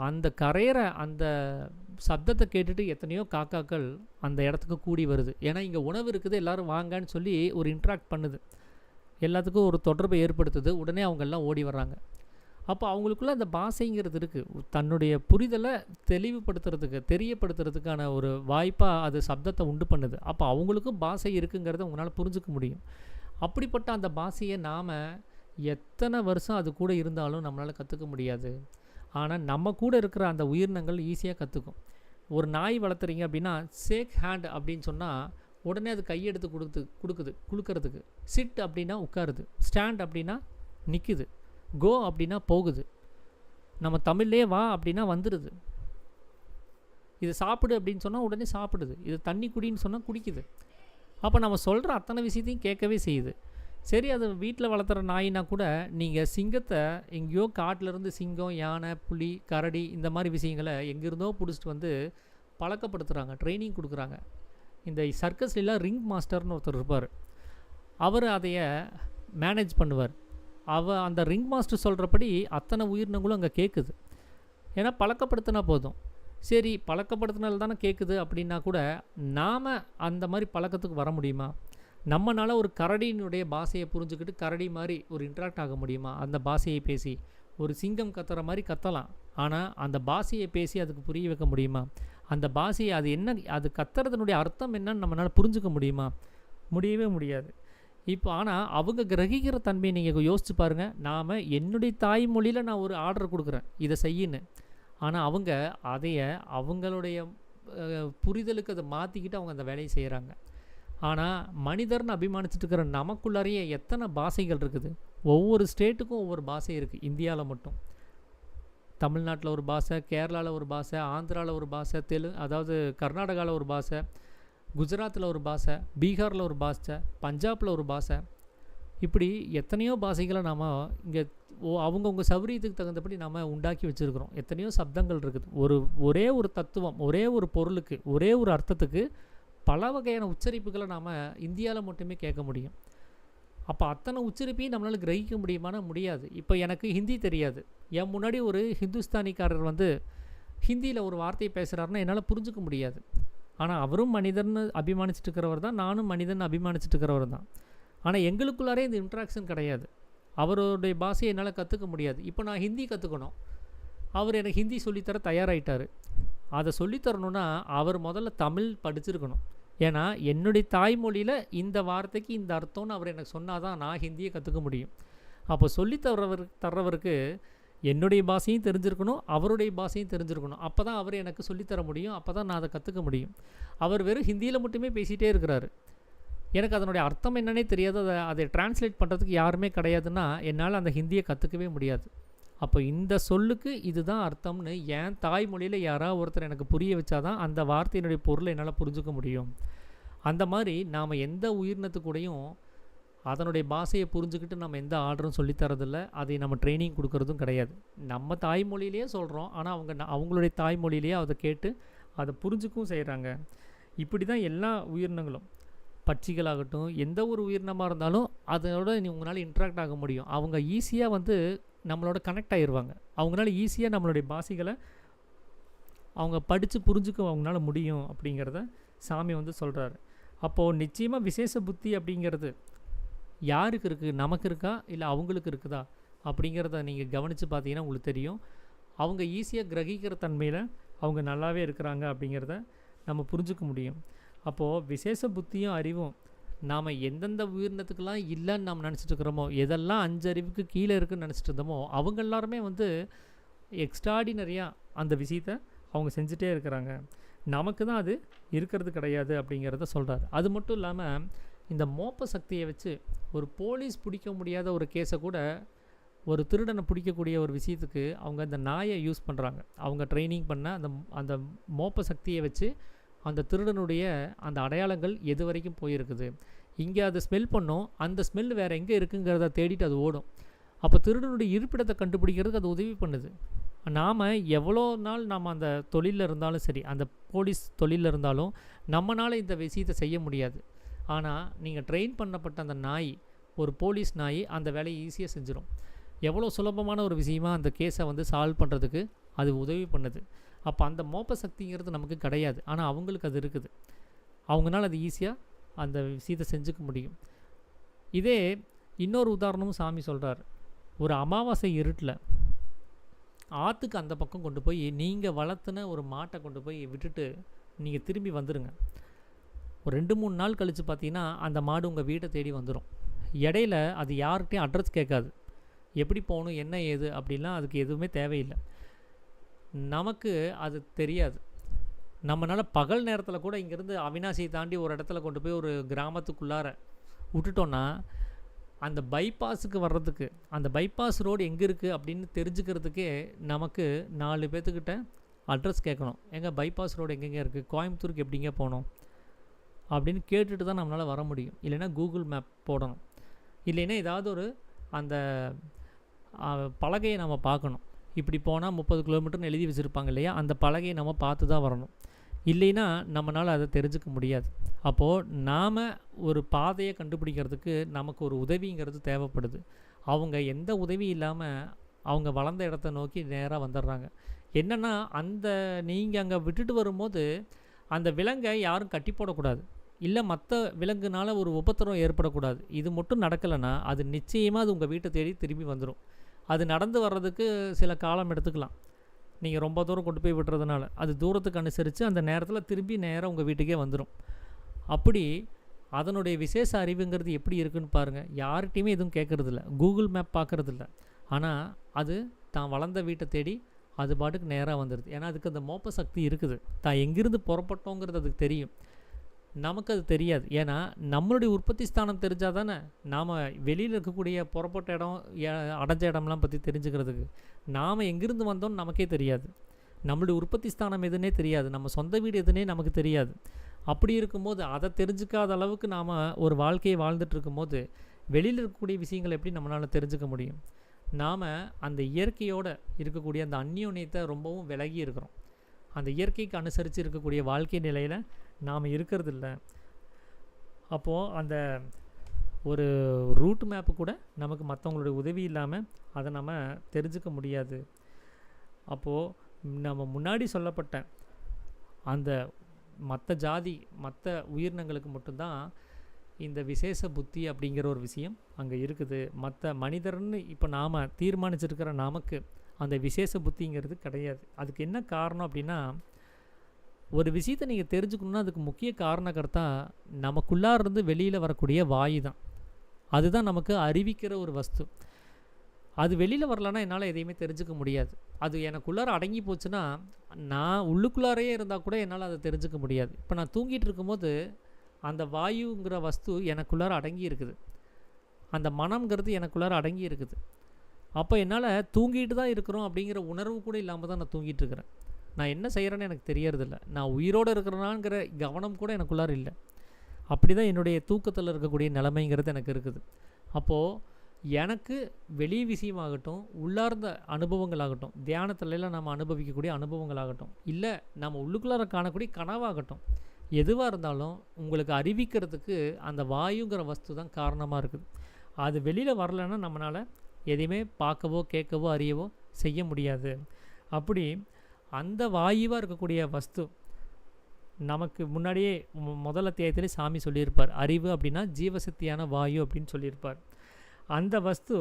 அந்த கரையிற அந்த சப்தத்தை கேட்டுட்டு எத்தனையோ காக்காக்கள் அந்த இடத்துக்கு கூடி வருது. ஏன்னா இங்கே உணவு இருக்குது, எல்லோரும் வாங்கன்னு சொல்லி ஒரு இன்ட்ராக்ட் பண்ணுது, எல்லாத்துக்கும் ஒரு தொடர்பை ஏற்படுத்துது. உடனே அவங்கெல்லாம் ஓடி வர்றாங்க. அப்போ அவங்களுக்குள்ள அந்த பாஷைங்கிறது இருக்குது. தன்னுடைய புரிதலை தெளிவுபடுத்துறதுக்கு, தெரியப்படுத்துறதுக்கான ஒரு வாய்ப்பாக அது சப்தத்தை உண்டு பண்ணுது. அப்போ அவங்களுக்கும் பாஷை இருக்குங்கிறத உங்களால் புரிஞ்சுக்க முடியும். அப்படிப்பட்ட அந்த பாஷையை நாம் எத்தனை வருஷம் அது கூட இருந்தாலும் நம்மளால் கற்றுக்க முடியாது. ஆனால் நம்ம கூட இருக்கிற அந்த உயிரினங்கள் ஈஸியாக கற்றுக்கும். ஒரு நாய் வளர்த்துறீங்க அப்படின்னா, ஷேக் ஹேண்ட் அப்படின்னு சொன்னால் உடனே அது கையெடுத்து கொடுக்கறதுக்கு. சிட் அப்படின்னா உட்காருது, ஸ்டாண்ட் அப்படின்னா நிற்குது, கோ அப்படின்னா போகுது. நம்ம தமிழ்லேயே வா அப்படின்னா வந்துடுது. இது சாப்பிடு அப்படின்னு சொன்னால் உடனே சாப்பிடுது. இது தண்ணி குடின்னு சொன்னால் குடிக்குது. அப்போ நம்ம சொல்கிற அத்தனை விஷயத்தையும் கேட்கவே செய்யுது. சரி, அது வீட்டில் வளர்த்துற நாயினா கூட நீங்கள் சிங்கத்தை எங்கேயோ காட்டிலேருந்து சிங்கம், யானை, புலி, கரடி இந்த மாதிரி விஷயங்களை எங்கேருந்தோ பிடிச்சிட்டு வந்து பழக்கப்படுத்துகிறாங்க, ட்ரைனிங் கொடுக்குறாங்க. இந்த சர்க்கஸ்லாம் ரிங் மாஸ்டர்னு ஒருத்தர் இருப்பார். அவர் அதைய மேனேஜ் பண்ணுவார். அந்த ரிங் மாஸ்டர் சொல்கிறபடி அத்தனை உயிரினங்களும் அங்கே கேட்குது. ஏன்னா பழக்கப்படுத்தினா போதும். சரி, பழக்கப்படுத்தினால தானே கேட்குது அப்படின்னா கூட நாம் அந்த மாதிரி பழக்கத்துக்கு வர முடியுமா? நம்மளால் ஒரு கரடியினுடைய பாஷையை புரிஞ்சுக்கிட்டு கரடி மாதிரி ஒரு இன்ட்ராக்ட் ஆக முடியுமா? அந்த பாஷையை பேசி ஒரு சிங்கம் கத்துற மாதிரி கத்தலாம். ஆனால் அந்த பாஷையை பேசி அதுக்கு புரிய வைக்க முடியுமா? அந்த பாஷையை அது என்ன, அது கத்துறதுனுடைய அர்த்தம் என்னன்னு நம்மளால் புரிஞ்சுக்க முடியுமா? முடியவே முடியாது. இப்போ ஆனால் அவங்க கிரகிக்கிற தன்மையை நீங்கள் யோசிச்சு பாருங்கள். நாம் என்னுடைய தாய்மொழியில் நான் ஒரு ஆர்டர் கொடுக்குறேன், இதை செய்யின்னு. ஆனால் அவங்க அதைய அவங்களுடைய புரிதலுக்கு அதை மாற்றிக்கிட்டு அவங்க அந்த வேலையை செய்கிறாங்க. ஆனால் மனிதர்னு அபிமானிச்சுட்டு இருக்கிற நமக்குள்ளாரையே எத்தனை பாஷைகள் இருக்குது. ஒவ்வொரு ஸ்டேட்டுக்கும் ஒவ்வொரு பாஷை இருக்குது. இந்தியாவில் மட்டும் தமிழ்நாட்டில் ஒரு பாஷை, கேரளாவில் ஒரு பாஷை, ஆந்திராவில் ஒரு பாஷை, அதாவது கர்நாடகாவில் ஒரு பாஷை, குஜராத்தில் ஒரு பாஷை, பீகாரில் ஒரு பாஷை, பஞ்சாபில் ஒரு பாஷை. இப்படி எத்தனையோ பாஷைகளை நாம் இங்கே அவங்கவுங்க சௌரியத்துக்கு தகுந்தபடி நாம் உண்டாக்கி வச்சுருக்கிறோம். எத்தனையோ சப்தங்கள் இருக்குது. ஒரே ஒரு தத்துவம், ஒரே ஒரு பொருளுக்கு, ஒரே ஒரு அர்த்தத்துக்கு பல வகையான உச்சரிப்புகளை நாம் இந்தியாவில் மட்டுமே கேட்க முடியும். அப்போ அத்தனை உச்சரிப்பையும் நம்மளால் கிரகிக்க முடியுமானா முடியாது. இப்போ எனக்கு ஹிந்தி தெரியாது. என் முன்னாடி ஒரு ஹிந்துஸ்தானிக்காரர் வந்து ஹிந்தியில் ஒரு வார்த்தையை பேசுகிறாருன்னா என்னால் புரிஞ்சுக்க முடியாது. ஆனால் அவரும் மனிதன்னு அபிமானிச்சுட்டு இருக்கிறவர் தான், நானும் மனிதன் அபிமானிச்சுட்டு இருக்கிறவர் தான். ஆனால் எங்களுக்குள்ளாரே இந்த இன்ட்ராக்ஷன் கிடையாது. அவருடைய பாஷையை என்னால் கற்றுக்க முடியாது. இப்போ நான் ஹிந்தி கற்றுக்கணும், அவர் எனக்கு ஹிந்தி சொல்லித்தர தயாராகிட்டார். அதை சொல்லித்தரணுன்னா அவர் முதல்ல தமிழ் படிச்சிருக்கணும். ஏன்னா என்னுடைய தாய்மொழியில் இந்த வார்த்தைக்கு இந்த அர்த்தம்னு அவர் எனக்கு சொன்னால் தான் நான் ஹிந்தியை கற்றுக்க முடியும். அப்போ தர்றவருக்கு என்னுடைய பாஷையும் தெரிஞ்சிருக்கணும், அவருடைய பாஷையும் தெரிஞ்சிருக்கணும். அப்போ தான் அவர் எனக்கு சொல்லித்தர முடியும், அப்போ தான் நான் அதை கற்றுக்க முடியும். அவர் வெறும் ஹிந்தியில் மட்டுமே பேசிகிட்டே இருக்கிறாரு. எனக்கு அதனுடைய அர்த்தம் என்னன்னே தெரியாது. அதை டிரான்ஸ்லேட் பண்ணுறதுக்கு யாருமே கிடையாதுன்னா என்னால் அந்த ஹிந்தியை கற்றுக்கவே முடியாது. அப்போ இந்த சொல்லுக்கு இதுதான் அர்த்தம்னு என் தாய்மொழியில் யாராவது ஒருத்தர் எனக்கு புரிய வச்சாதான் அந்த வார்த்தையினுடைய பொருளை என்னால் புரிஞ்சுக்க முடியும். அந்த மாதிரி நாம் எந்த உயிரினத்துக்கூடையும் அதனுடைய பாஷையை புரிஞ்சுக்கிட்டு நம்ம எந்த ஆர்டரும் சொல்லித்தரதில்ல, அதை நம்ம ட்ரைனிங் கொடுக்கறதும் கிடையாது. நம்ம தாய்மொழியிலேயே சொல்கிறோம், ஆனால் அவங்களுடைய தாய்மொழியிலேயே அதை கேட்டு அதை புரிஞ்சுக்கவும் செய்கிறாங்க. இப்படி தான் எல்லா உயிரினங்களும், பட்சிகளாகட்டும், எந்த ஒரு உயிரினமாக இருந்தாலும் அதோட உங்களால் இன்ட்ராக்ட் ஆக முடியும். அவங்க ஈஸியாக வந்து நம்மளோட கனெக்ட் ஆகிடுவாங்க. அவங்களால ஈஸியாக நம்மளுடைய பாஷைகளை அவங்க படித்து புரிஞ்சுக்க அவங்களால முடியும் அப்படிங்கிறத சாமி வந்து சொல்கிறாரு. அப்போது நிச்சயமாக விசேஷ புத்தி அப்படிங்கிறது யாருக்கு இருக்குது, நமக்கு இருக்கா இல்லை அவங்களுக்கு இருக்குதா அப்படிங்கிறத நீங்கள் கவனித்து பார்த்தீங்கன்னா உங்களுக்கு தெரியும். அவங்க ஈஸியாக கிரகிக்கிற தன்மையில் அவங்க நல்லாவே இருக்கிறாங்க அப்படிங்கிறத நம்ம புரிஞ்சுக்க முடியும். அப்போது விசேஷ புத்தியும் அறிவும் நாம் எந்தெந்த உயிரினத்துக்கெல்லாம் இல்லைன்னு நாம் நினச்சிட்டு இருக்கிறோமோ, எதெல்லாம் 5 அறிவுக்கு கீழே இருக்குதுன்னு நினச்சிட்டு இருந்தோமோ, அவங்க எல்லாருமே வந்து எக்ஸ்ட்ராடினரியாக அந்த விஷயத்தை அவங்க செஞ்சுட்டே இருக்கிறாங்க. நமக்கு தான் அது இருக்கிறது கிடையாது அப்படிங்கிறத சொல்கிறார். அது மட்டும் இல்லாமல் இந்த மோப்ப சக்தியை வச்சு ஒரு போலீஸ் பிடிக்க முடியாத ஒரு கேஸை கூட ஒரு திருடனை பிடிக்கக்கூடிய ஒரு விஷயத்துக்கு அவங்க அந்த நாயை யூஸ் பண்ணுறாங்க. அவங்க ட்ரைனிங் பண்ண அந்த மோப்ப சக்தியை வச்சு அந்த திருடனுடைய அந்த அடையாளங்கள் எது வரைக்கும் போயிருக்குது. இங்கே அது ஸ்மெல் பண்ணும், அந்த ஸ்மெல் வேறு எங்கே இருக்குங்கிறத தேடிட்டு அது ஓடும். அப்போ திருடனுடைய இருப்பிடத்தை கண்டுபிடிக்கிறதுக்கு அது உதவி பண்ணுது. நாம் எவ்வளோ நாள் நம்ம அந்த தொழிலில் இருந்தாலும் சரி, அந்த போலீஸ் தொழிலில் இருந்தாலும் நம்மளால் இந்த விஷயத்தை செய்ய முடியாது. ஆனால் நீங்கள் ட்ரெயின் பண்ணப்பட்ட அந்த நாய், ஒரு போலீஸ் நாய் அந்த வேலையை ஈஸியாக செஞ்சிடும். எவ்வளோ சுலபமான ஒரு விஷயமா அந்த கேஸை வந்து சால்வ் பண்ணுறதுக்கு அது உதவி பண்ணுது. அப்போ அந்த மோப்ப சக்திங்கிறது நமக்கு கிடையாது, ஆனால் அவங்களுக்கு அது இருக்குது. அவங்களால அது ஈஸியாக அந்த விஷயத்தை செஞ்சுக்க முடியும். இதே இன்னொரு உதாரணமும் சாமி சொல்கிறார். ஒரு அமாவாசை இருட்டில் ஆற்றுக்கு அந்த பக்கம் கொண்டு போய் நீங்கள் வளர்த்துன ஒரு மாட்டை கொண்டு போய் விட்டுட்டு நீங்கள் திரும்பி வந்துடுங்க. ஒரு 2-3 நாள் கழித்து பார்த்தீங்கன்னா அந்த மாடு உங்கள் வீட்டை தேடி வந்துடும். இடையில அது யார்கிட்டையும் அட்ரஸ் கேட்காது. எப்படி போகணும், என்ன ஏது அப்படின்லாம் அதுக்கு எதுவுமே தேவையில்லை. நமக்கு அது தெரியாது. நம்மளால் பகல் நேரத்தில் கூட இங்கேருந்து அவினாசியை தாண்டி ஒரு இடத்துல கொண்டு போய் ஒரு கிராமத்துக்குள்ளார விட்டுட்டோன்னா, அந்த பைபாஸுக்கு வர்றதுக்கு, அந்த பைபாஸ் ரோடு எங்கே இருக்குது அப்படின்னு தெரிஞ்சுக்கிறதுக்கே நமக்கு 4 பேர்த்துக்கிட்ட அட்ரஸ் கேட்கணும். எங்கள் பைபாஸ் ரோடு எங்கெங்கே இருக்குது, கோயம்புத்தூருக்கு எப்படிங்க போகணும் அப்படின்னு கேட்டுட்டு தான் நம்மளால் வர முடியும். இல்லைன்னா கூகுள் மேப் போடணும். இல்லைன்னா ஏதாவது ஒரு அந்த பலகையை நம்ம பார்க்கணும். இப்படி போனால் 30 கிலோமீட்டர்னு எழுதி வச்சுருப்பாங்க இல்லையா, அந்த பலகையை நம்ம பார்த்து தான் வரணும். இல்லைன்னா நம்மளால் அதை தெரிஞ்சுக்க முடியாது. அப்போது நாம் ஒரு பாதையை கண்டுபிடிக்கிறதுக்கு நமக்கு ஒரு உதவிங்கிறது தேவைப்படுது. அவங்க எந்த உதவி இல்லாமல் அவங்க வளர்ந்த இடத்த நோக்கி நேராக வந்துடுறாங்க. என்னென்னா, அந்த நீங்கள் அங்கே விட்டுட்டு வரும்போது அந்த விலங்கை யாரும் கட்டி போடக்கூடாது, இல்லை மற்ற விலங்குனால ஒரு உபத்திரம் ஏற்படக்கூடாது. இது மட்டும் நடக்கலைன்னா அது நிச்சயமாக அது உங்கள் வீட்டை தேடி திரும்பி வந்துடும். அது நடந்து வர்றதுக்கு சில காலம் எடுத்துக்கலாம். நீங்கள் ரொம்ப தூரம் கொண்டு போய் விட்டுறதுனால அது தூரத்துக்கு அனுசரித்து அந்த நேரத்தில் திரும்பி நேராக உங்கள் வீட்டுக்கே வந்துடும். அப்படி அதனுடைய விசேஷ அறிவுங்கிறது எப்படி இருக்குன்னு பாருங்கள். யார்கிட்டையுமே எதுவும் கேட்குறதில்ல, கூகுள் மேப் பார்க்குறதில்ல. ஆனால் அது தான் வளர்ந்த வீட்டை தேடி அது பாட்டுக்கு நேராக வந்துடுது. ஏன்னா அதுக்கு அந்த மோப்ப சக்தி இருக்குது. தான் எங்கேருந்து புறப்பட்டோங்கிறது அதுக்கு தெரியும். நமக்கு அது தெரியாது. ஏன்னா நம்மளுடைய உற்பத்தி ஸ்தானம் தெரிஞ்சால் தானே நாம் வெளியில் இருக்கக்கூடிய புறப்பட்ட இடம், அடைஞ்ச இடம்லாம் பற்றி தெரிஞ்சுக்கிறதுக்கு. நாம் எங்கேருந்து வந்தோம்னு நமக்கே தெரியாது. நம்மளுடைய உற்பத்தி ஸ்தானம் எதுன்னே தெரியாது. நம்ம சொந்த வீடு எதுன்னே நமக்கு தெரியாது. அப்படி இருக்கும்போது அதை தெரிஞ்சுக்காத அளவுக்கு நாம் ஒரு வாழ்க்கையை வாழ்ந்துட்டு இருக்கும்போது வெளியில் இருக்கக்கூடிய விஷயங்கள் எப்படி நம்மளால் தெரிஞ்சுக்க முடியும்? நாம் அந்த இயற்கையோடு இருக்கக்கூடிய அந்த அந்யோன்யத்தை ரொம்பவும் விலகி இருக்கிறோம். அந்த இயற்கைக்கு அனுசரித்து இருக்கக்கூடிய வாழ்க்கை நிலையில் நாம் இருக்கிறதில்ல. அப்போது அந்த ஒரு ரூட் மேப்பு கூட நமக்கு மற்றவங்களுடைய உதவி இல்லாமல் அதை நம்ம தெரிஞ்சுக்க முடியாது. அப்போது நம்ம முன்னாடி சொல்லப்பட்ட அந்த மற்ற ஜாதி, மற்ற உயிரினங்களுக்கு மட்டும்தான் இந்த விசேஷ புத்தி அப்படிங்கிற ஒரு விஷயம் அங்கே இருக்குது. மற்ற மனிதர்னு இப்போ நாம் தீர்மானிச்சிருக்கிற நமக்கு அந்த விசேஷ புத்திங்கிறது கிடையாது. அதுக்கு என்ன காரணம் அப்படின்னா, ஒரு விஷயத்தை நீங்கள் தெரிஞ்சுக்கணுன்னா அதுக்கு முக்கிய காரணக்கர்த்தா நமக்குள்ளாரிருந்து வெளியில் வரக்கூடிய வாயு தான். அதுதான் நமக்கு அறிவிக்கிற ஒரு வஸ்து. அது வெளியில் வரலன்னா என்னால் எதையுமே தெரிஞ்சுக்க முடியாது. அது எனக்குள்ளார அடங்கி போச்சுன்னா, நான் உள்ளுக்குள்ளாரையே இருந்தால் கூட என்னால் அதை தெரிஞ்சுக்க முடியாது. இப்போ நான் தூங்கிட்டு இருக்கும்போது அந்த வாயுங்கிற வஸ்து எனக்குள்ளார அடங்கி இருக்குது, அந்த மனம்ங்கிறது எனக்குள்ளார அடங்கி இருக்குது. அப்போ என்னால் தூங்கிட்டு தான் இருக்கிறோம் அப்படிங்கிற உணர்வு கூட இல்லாமல் தான் நான் தூங்கிட்டு இருக்கிறேன். நான் என்ன செய்கிறேன்னு எனக்கு தெரியறதில்ல. நான் உயிரோடு இருக்கிறேனாங்கிற கவனம் கூட எனக்குள்ளார இல்லை. அப்படி தான் என்னுடைய தூக்கத்தில் இருக்கக்கூடிய நிலைமைங்கிறது எனக்கு இருக்குது. அப்போது எனக்கு வெளி விஷயமாகட்டும், உள்ளார்ந்த அனுபவங்களாகட்டும், தியானத்துலலாம் நம்ம அனுபவிக்கக்கூடிய அனுபவங்களாகட்டும், இல்லை நம்ம உள்ளுக்குள்ளார காணக்கூடிய கனவாகட்டும், எதுவாக இருந்தாலும் உங்களுக்கு அறிவிக்கிறதுக்கு அந்த வாயுங்கிற வஸ்து தான் காரணமாக இருக்குது. அது வெளியில் வரலைன்னா நம்மளால் எதையுமே பார்க்கவோ கேட்கவோ அறியவோ செய்ய முடியாது. அப்படி அந்த வாயுவாக இருக்கக்கூடிய வஸ்து நமக்கு முன்னாடியே முதல் அத்தியாயத்திலே சாமி சொல்லியிருப்பார். அறிவு அப்படின்னா ஜீவசக்தியான வாயு அப்படின்னு சொல்லியிருப்பார். அந்த வஸ்து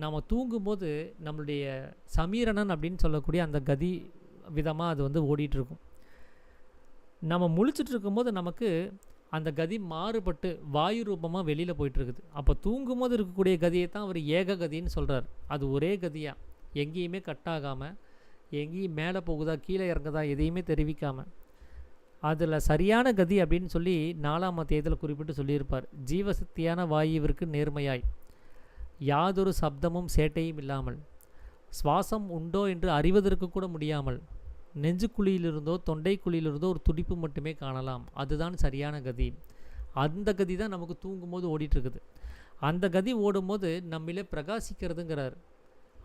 நம்ம தூங்கும்போது நம்மளுடைய சமீரணன் அப்படின்னு சொல்லக்கூடிய அந்த கதி விதமாக அது வந்து ஓடிட்டுருக்கும். நம்ம முழிச்சிட்டு இருக்கும்போது நமக்கு அந்த கதி மாறுபட்டு வாயு ரூபமாக வெளியில் போயிட்டுருக்குது. அப்போ தூங்கும்போது இருக்கக்கூடிய கதியை தான் அவர் ஏக கதின்னு சொல்கிறார். அது ஒரே கதியாக எங்கேயுமே கட்டாகாமல், எங்கேயும் மேலே போகுதா கீழே இறங்குதா எதையுமே தெரிவிக்காமல், அதில் சரியான கதி அப்படின்னு சொல்லி 4ஆம் அத்தியாயத்தில் குறிப்பிட்டு சொல்லியிருப்பார். ஜீவசக்தியான வாயுவிற்கு நேர்மையாய், யாதொரு சப்தமும் சேட்டையும் இல்லாமல், சுவாசம் உண்டோ என்று அறிவதற்கு கூட முடியாமல், நெஞ்சுக்குழியிலிருந்தோ தொண்டைக்குழியிலிருந்தோ ஒரு துடிப்பு மட்டுமே காணலாம். அதுதான் சரியான கதி. அந்த கதி தான் நமக்கு தூங்கும்போது ஓடிட்டுருக்குது. அந்த கதி ஓடும்போது நம்மளே பிரகாசிக்கிறதுங்கிறார்.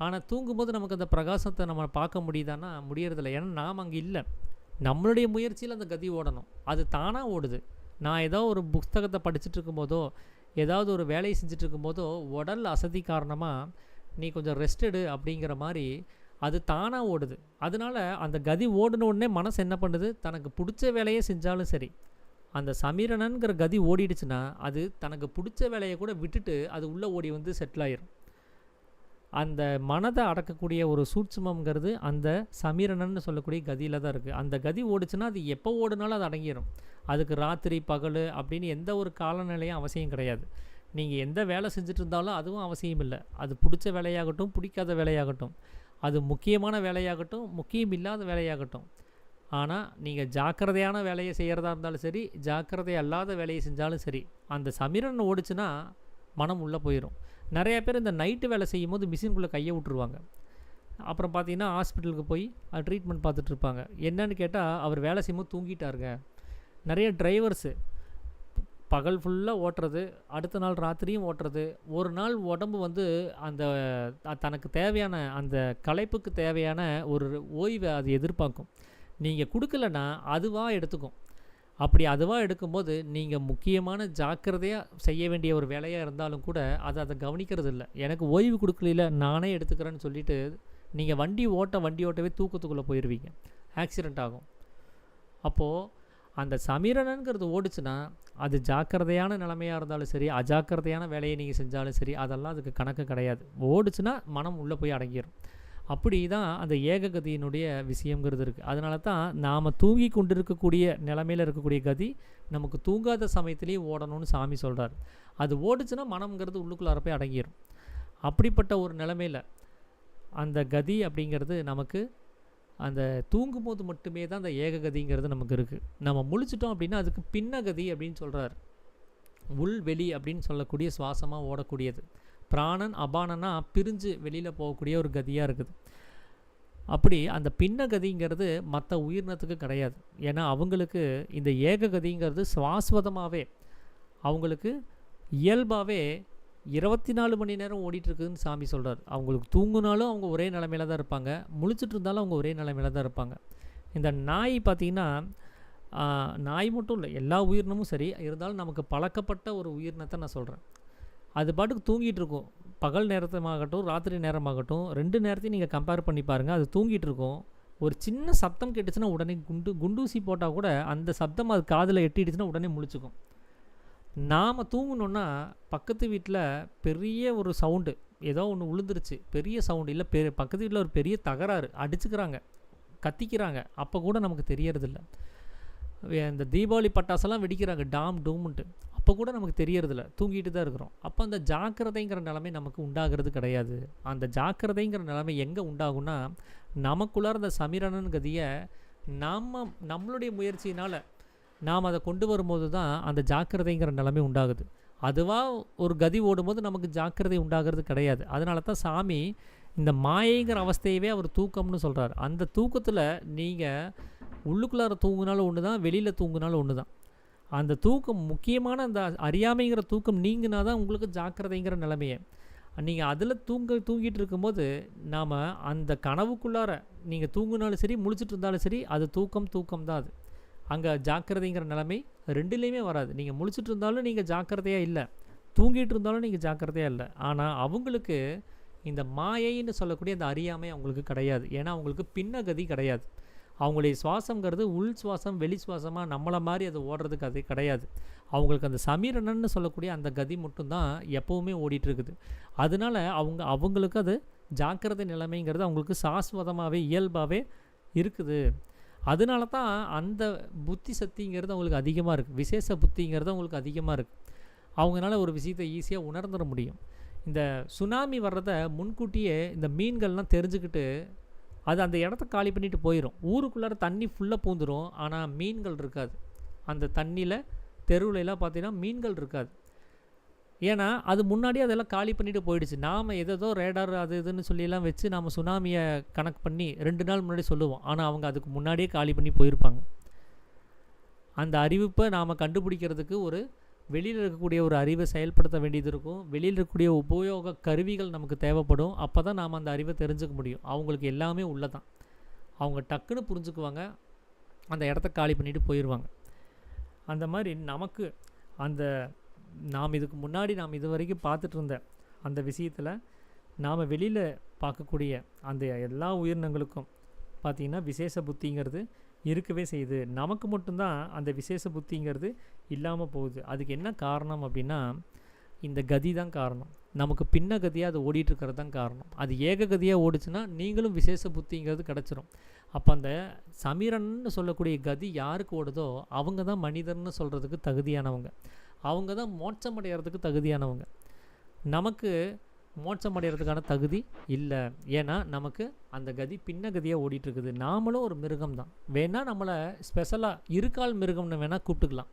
ஆனால் தூங்கும்போது நமக்கு அந்த பிரகாசத்தை நம்ம பார்க்க முடியுதான்னா முடியறதில்ல. ஏன்னா நாம் அங்கே இல்லை. நம்மளுடைய முயற்சியில் அந்த கதி ஓடணும். அது தானாக ஓடுது. நான் ஏதோ ஒரு புஸ்தகத்தை படிச்சுட்டு இருக்கும்போதோ ஏதாவது ஒரு வேலையை செஞ்சுட்டு இருக்கும்போதோ உடல் அசதி காரணமாக நீ கொஞ்சம் ரெஸ்ட் எடு அப்படிங்கிற மாதிரி அது தானாக ஓடுது. அதனால அந்த கதி ஓடின உடனே மனசு என்ன பண்ணுது, தனக்கு பிடிச்ச வேலையை செஞ்சாலும் சரி, அந்த சமீரணன்கிற கதி ஓடிடுச்சுன்னா அது தனக்கு பிடிச்ச வேலையை கூட விட்டுட்டு அது உள்ளே ஓடி வந்து செட்டில் ஆயிரும். அந்த மனதை அடக்கக்கூடிய ஒரு சூட்சுமங்கிறது அந்த சமீரணன்னு சொல்லக்கூடிய கதியில் தான் இருக்குது. அந்த கதி ஓடுச்சுன்னா அது எப்போ ஓடுனாலும் அது அடங்கிடும். அதுக்கு ராத்திரி பகல் அப்படின்னு எந்த ஒரு காலநிலையும் அவசியம் கிடையாது. நீங்கள் எந்த வேலை செஞ்சுட்டு இருந்தாலும் அதுவும் அவசியம் இல்லை. அது பிடிச்ச வேலையாகட்டும் பிடிக்காத வேலையாகட்டும், அது முக்கியமான வேலையாகட்டும் முக்கியம் இல்லாத வேலையாகட்டும், ஆனால் நீங்கள் ஜாக்கிரதையான வேலையை செய்கிறதா இருந்தாலும் சரி, ஜாக்கிரதை அல்லாத வேலையை செஞ்சாலும் சரி, அந்த சமீரன் ஓடிச்சுன்னா மனம் உள்ளே போயிடும். நிறையா பேர் இந்த நைட்டு வேலை செய்யும் போது மிஷின்குள்ளே கையை விட்டுருவாங்க. அப்புறம் பார்த்தீங்கன்னா ஹாஸ்பிட்டலுக்கு போய் அது ட்ரீட்மெண்ட் பார்த்துட்ருப்பாங்க. என்னன்னு கேட்டால் அவர் வேலை செய்யும்போது தூங்கிட்டாருங்க. நிறைய டிரைவர்ஸு பகல் ஃபுல்லாக ஓட்டுறது, அடுத்த நாள் ராத்திரியும் ஓட்டுறது, ஒரு நாள் உடம்பு வந்து அந்த தனக்கு தேவையான அந்த களைப்புக்கு தேவையான ஒரு ஓய்வை அது எதிர்பார்க்கும். நீங்கள் கொடுக்கலன்னா அதுவாக எடுத்துக்கும். அப்படி அதுவாக எடுக்கும்போது நீங்கள் முக்கியமான ஜாக்கிரதையாக செய்ய வேண்டிய ஒரு வேலையாக இருந்தாலும் கூட அதை கவனிக்கிறது இல்லை. எனக்கு ஓய்வு கொடுக்கல நானே எடுத்துக்கிறேன்னு சொல்லிவிட்டு நீங்கள் வண்டி ஓட்டவே தூக்கத்துக்குள்ளே போயிடுவீங்க, ஆக்சிடெண்ட் ஆகும். அப்போது அந்த சமீரணன்கிறது ஓடிச்சுன்னா அது ஜாக்கிரதையான நிலைமையாக இருந்தாலும் சரி, அஜாக்கிரதையான வேலையை நீங்கள் செஞ்சாலும் சரி, அதெல்லாம் அதுக்கு கணக்கு கிடையாது. ஓடிச்சுன்னா மனம் உள்ளே போய் அடங்கிடும். அப்படி தான் அந்த ஏககதியினுடைய விஷயங்கிறது இருக்குது. அதனால தான் நாம் தூங்கி கொண்டிருக்கக்கூடிய நிலைமையில் இருக்கக்கூடிய கதி நமக்கு தூங்காத சமயத்துலேயும் ஓடணும்னு சாமி சொல்கிறார். அது ஓடிச்சுன்னா மனம்ங்கிறது உள்ளுக்குள்ளார போய் அடங்கிடும். அப்படிப்பட்ட ஒரு நிலைமையில் அந்த கதி அப்படிங்கிறது நமக்கு அந்த தூங்கும்போது மட்டுமே தான் அந்த ஏககதிங்கிறது நமக்கு இருக்குது. நம்ம முழிச்சிட்டோம் அப்படின்னா அதுக்கு பின்னகதி அப்படின்னு சொல்கிறார். உள் வெளி அப்படின்னு சொல்லக்கூடிய சுவாசமாக ஓடக்கூடியது. பிராணன் அபானனா பிரிஞ்சு வெளியில் போகக்கூடிய ஒரு கதியாக இருக்குது. அப்படி அந்த பின்னகதிங்கிறது மற்ற உயிரினத்துக்கு கிடையாது. ஏன்னா அவங்களுக்கு இந்த ஏககதிங்கிறது சுவாஸ்வதமாகவே அவங்களுக்கு இயல்பாகவே 24 மணி நேரம் ஓடிட்டுருக்குதுன்னு சாமி சொல்கிறார். அவங்களுக்கு தூங்குனாலும் அவங்க ஒரே நிலைமையில தான் இருப்பாங்க, முழிச்சிட்டு இருந்தாலும் அவங்க ஒரே நிலைமையில தான் இருப்பாங்க. இந்த நாய் பார்த்திங்கன்னா, நாய் மட்டும் இல்லை, எல்லா உயிரினமும் சரி, இருந்தாலும் நமக்கு பழக்கப்பட்ட ஒரு உயிரினத்தை நான் சொல்கிறேன். அது பாட்டுக்கு தூங்கிட்டு இருக்கும். பகல் நேரமாகட்டும் ராத்திரி நேரமாகட்டும் 2 நேரத்தையும் நீங்கள் கம்பேர் பண்ணி பாருங்கள். அது தூங்கிட்டு இருக்கும். ஒரு சின்ன சத்தம் கேட்டுச்சுன்னா உடனே குண்டூசி போட்டால் கூட அந்த சத்தம் அது காதில் எட்டிடுச்சுன்னா உடனே முழிச்சுக்கும். நாம் தூங்கணுன்னா பக்கத்து வீட்டில் பெரிய ஒரு சவுண்டு, ஏதோ ஒன்று விழுந்துருச்சு, பெரிய சவுண்டு, இல்லை பக்கத்து வீட்டில் ஒரு பெரிய தகராறு, அடிச்சுக்கிறாங்க, கத்திக்கிறாங்க, அப்போ கூட நமக்கு தெரியறதில்ல. இந்த தீபாவளி பட்டாசெல்லாம் வெடிக்கிறாங்க டாம் டூம்ன்ட்டு, அப்போ கூட நமக்கு தெரியறதில்ல, தூங்கிட்டு தான் இருக்கிறோம். அப்போ அந்த ஜாக்கிரதைங்கிற நிலைமை நமக்கு உண்டாகிறது கிடையாது. அந்த ஜாக்கிரதைங்கிற நிலைமை எங்கே உண்டாகும்னா நமக்குள்ளார அந்த சமீரணன் கதியை நம்மளுடைய முயற்சியினால் நாம் அதை கொண்டு வரும்போது தான் அந்த ஜாக்கிரதைங்கிற நிலைமை உண்டாகுது. அதுவாக ஒரு கதி ஓடும்போது நமக்கு ஜாக்கிரதை உண்டாகிறது கிடையாது. அதனால தான் சாமி இந்த மாயைங்கிற அவஸ்தையவே அவர் தூக்கம்னு சொல்கிறார். அந்த தூக்கத்தில் நீங்கள் உள்ளுக்குள்ளார தூங்குனாலும் ஒன்று தான், வெளியில் தூங்குனாலும் ஒன்று தான். அந்த தூக்கம் முக்கியமான அந்த அறியாமைங்கிற தூக்கம் நீங்கினா தான் உங்களுக்கு ஜாக்கிரதைங்கிற நிலைமையை. நீங்கள் அதில் தூங்கிட்டு இருக்கும்போது நாம் அந்த கனவுக்குள்ளார நீங்கள் தூங்குனாலும் சரி முழிச்சிட்டு இருந்தாலும் சரி அது தூக்கம் தான். அது அங்கே ஜாக்கிரதைங்கிற நிலைமை ரெண்டுலேயுமே வராது. நீங்கள் முழிச்சிட்டு இருந்தாலும் நீங்கள் ஜாக்கிரதையாக இல்லை, தூங்கிட்டு இருந்தாலும் நீங்கள் ஜாக்கிரதையாக இல்லை. ஆனால் அவங்களுக்கு இந்த மாயைன்னு சொல்லக்கூடிய அந்த அறியாமை அவங்களுக்கு கிடையாது. ஏன்னா அவங்களுக்கு பின்னகதி கிடையாது. அவங்களுடைய சுவாசங்கிறது உள் சுவாசம் வெளி சுவாசமாக நம்மளை மாதிரி அது ஓடுறதுக்கு அது கிடையாது. அவங்களுக்கு அந்த சமீரணன்னு சொல்லக்கூடிய அந்த கதி மட்டும்தான் எப்போவுமே ஓடிட்டுருக்குது. அதனால அவங்களுக்கு அது ஜாக்கிரதை நிலைமைங்கிறது அவங்களுக்கு சாஸ்வதமாகவே இயல்பாகவே இருக்குது. அதனால தான் அந்த புத்தி சக்திங்கிறது அவங்களுக்கு அதிகமாக இருக்குது, விசேஷ புத்திங்கிறது அவங்களுக்கு அதிகமாக இருக்குது. அவங்களால ஒரு விஷயத்தை ஈஸியாக உணர்ந்துட முடியும். இந்த சுனாமி வர்றதை முன்கூட்டியே இந்த மீன்கள்லாம் தெரிஞ்சுக்கிட்டு அது அந்த இடத்த காலி பண்ணிட்டு போயிடும். ஊருக்குள்ளார தண்ணி ஃபுல்லாக பூந்துடும், ஆனால் மீன்கள் இருக்காது. அந்த தண்ணியில் தெருவுலலாம் பார்த்தீங்கன்னா மீன்கள் இருக்காது. ஏன்னா அது முன்னாடியே அதெல்லாம் காலி பண்ணிட்டு போயிடுச்சு. நாம் ஏதோ ரேடார் அது இதுன்னு சொல்லியெல்லாம் வச்சு நாம் சுனாமியை கணக்கு பண்ணி 2 நாள் முன்னாடி சொல்லுவோம். ஆனால் அவங்க அதுக்கு முன்னாடியே காலி பண்ணி போயிருப்பாங்க. அந்த அறிவிப்பை நாம் கண்டுபிடிக்கிறதுக்கு ஒரு வெளியில் இருக்கக்கூடிய ஒரு அறிவை செயல்படுத்த வேண்டியது இருக்கும். வெளியில் இருக்கக்கூடிய உபயோக கருவிகள் நமக்கு தேவைப்படும். அப்போ தான் நாம் அந்த அறிவை தெரிஞ்சுக்க முடியும். அவங்களுக்கு எல்லாமே உள்ளதான். அவங்க டக்குன்னு புரிஞ்சுக்குவாங்க, அந்த இடத்த காலி பண்ணிவிட்டு போயிடுவாங்க. அந்த மாதிரி நமக்கு அந்த நாம் இதுக்கு முன்னாடி நாம் இது வரைக்கும் பார்த்துட்டு இருந்த அந்த விஷயத்தில் நாம் வெளியில் பார்க்கக்கூடிய அந்த எல்லா உயிரினங்களுக்கும் பார்த்திங்கன்னா விசேஷ புத்திங்கிறது இருக்கவே செய்யுது. நமக்கு மட்டும்தான் அந்த விசேஷ புத்திங்கிறது இல்லாமல் போகுது. அதுக்கு என்ன காரணம் அப்படின்னா, இந்த கதி தான் காரணம். நமக்கு பின்ன கதியாக அது ஓடிட்டுருக்கிறது தான் காரணம். அது ஏக கதியாக ஓடிச்சுன்னா நீங்களும் விசேஷ புத்திங்கிறது கிடச்சிரும். அப்போ அந்த சமீரன்னு சொல்லக்கூடிய கதி யாருக்கு ஓடுதோ அவங்க தான் மனிதர்னு சொல்கிறதுக்கு தகுதியானவங்க. அவங்க தான் மோட்சம் அடைகிறதுக்கு தகுதியானவங்க. நமக்கு மோட்சம் அடைகிறதுக்கான தகுதி இல்லை. ஏன்னா நமக்கு அந்த கதி பின்ன கதியாக ஓடிட்டுருக்குது. நாமளும் ஒரு மிருகம் தான். வேணால் நம்மளை ஸ்பெஷலாக இருக்கால் மிருகம்னு வேணால் கூப்பிட்டுக்கலாம்.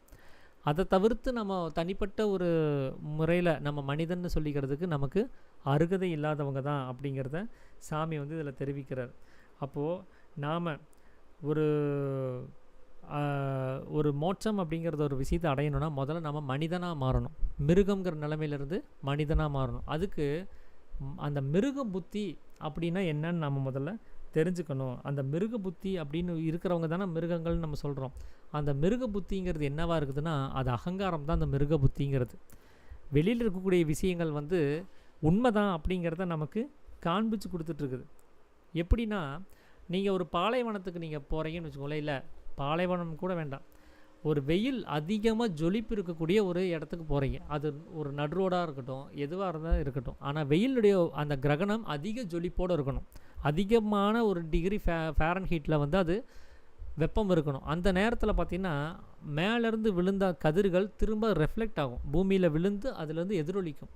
அதை தவிர்த்து நம்ம தனிப்பட்ட ஒரு முறையில் நம்ம மனிதன்னு சொல்லிக்கிறதுக்கு நமக்கு அருகதை இல்லாதவங்க தான் அப்படிங்கிறத சாமி வந்து இதில் தெரிவிக்கிறார். அப்போது நாம் ஒரு மோட்சம் அப்படிங்கிறத ஒரு விஷயத்தை அடையணும்னா முதல்ல நம்ம மனிதனாக மாறணும். மிருகங்கிற நிலைமையிலேருந்து மனிதனாக மாறணும். அதுக்கு அந்த மிருக புத்தி அப்படின்னா என்னன்னு நம்ம முதல்ல தெரிஞ்சுக்கணும். அந்த மிருக புத்தி அப்படின்னு இருக்கிறவங்க தானே மிருகங்கள்னு நம்ம சொல்கிறோம். அந்த மிருக புத்திங்கிறது என்னவா இருக்குதுன்னா, அது அகங்காரம் தான். அந்த மிருக புத்திங்கிறது வெளியில் இருக்கக்கூடிய விஷயங்கள் வந்து உண்மைதான் அப்படிங்கிறத நமக்கு காண்பிச்சு கொடுத்துட்ருக்குது. எப்படின்னா, நீங்கள் ஒரு பாலைவனத்துக்கு நீங்கள் போகிறீங்கன்னு வச்சுக்கோங்களேன், இல்லை பாலைவனம் கூட வேண்டாம், ஒரு வெயில் அதிகமாக ஜொலிப்பு இருக்கக்கூடிய ஒரு இடத்துக்கு போகிறீங்க. அது ஒரு நடுரோடாக இருக்கட்டும், எதுவாக இருந்தால் இருக்கட்டும். ஆனால் வெயிலுடைய அந்த கிரகணம் அதிக ஜொலிப்போடு இருக்கணும். அதிகமான ஒரு டிகிரி ஃபேரன்ஹீட்டில் வந்து அது வெப்பம் இருக்கணும். அந்த நேரத்தில் பார்த்திங்கன்னா மேலேருந்து விழுந்த கதிர்கள் திரும்ப ரெஃப்ளெக்ட் ஆகும், பூமியில் விழுந்து அதுலேருந்து எதிரொலிக்கும்.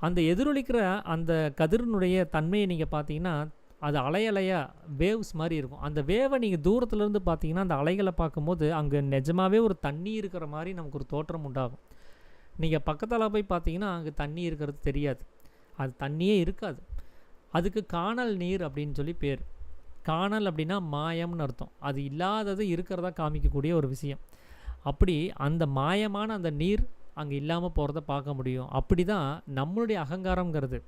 அந்த எதிரொலிக்கிற அந்த கதிரினுடைய தன்மையை நீங்கள் பார்த்தீங்கன்னா அது அலையலையாக வேவ்ஸ் மாதிரி இருக்கும். அந்த வேவை நீங்கள் தூரத்துலேருந்து பார்த்தீங்கன்னா அந்த அலைகளை பார்க்கும்போது அங்கே நிஜமாகவே ஒரு தண்ணி இருக்கிற மாதிரி நமக்கு ஒரு தோற்றம் உண்டாகும். நீங்கள் பக்கத்தில் போய் பார்த்தீங்கன்னா அங்கே தண்ணி இருக்கிறது தெரியாது, அது தண்ணியே இருக்காது. அதுக்கு காணல் நீர் அப்படின்னு சொல்லி பேர். காணல் அப்படின்னா மாயம்னு அர்த்தம். அது இல்லாதது இருக்கிறதா காமிக்கக்கூடிய ஒரு விஷயம். அப்படி அந்த மாயமான அந்த நீர் அங்கே இல்லாமல் போகிறத பார்க்க முடியும். அப்படி தான் நம்மளுடைய அகங்காரங்கிறது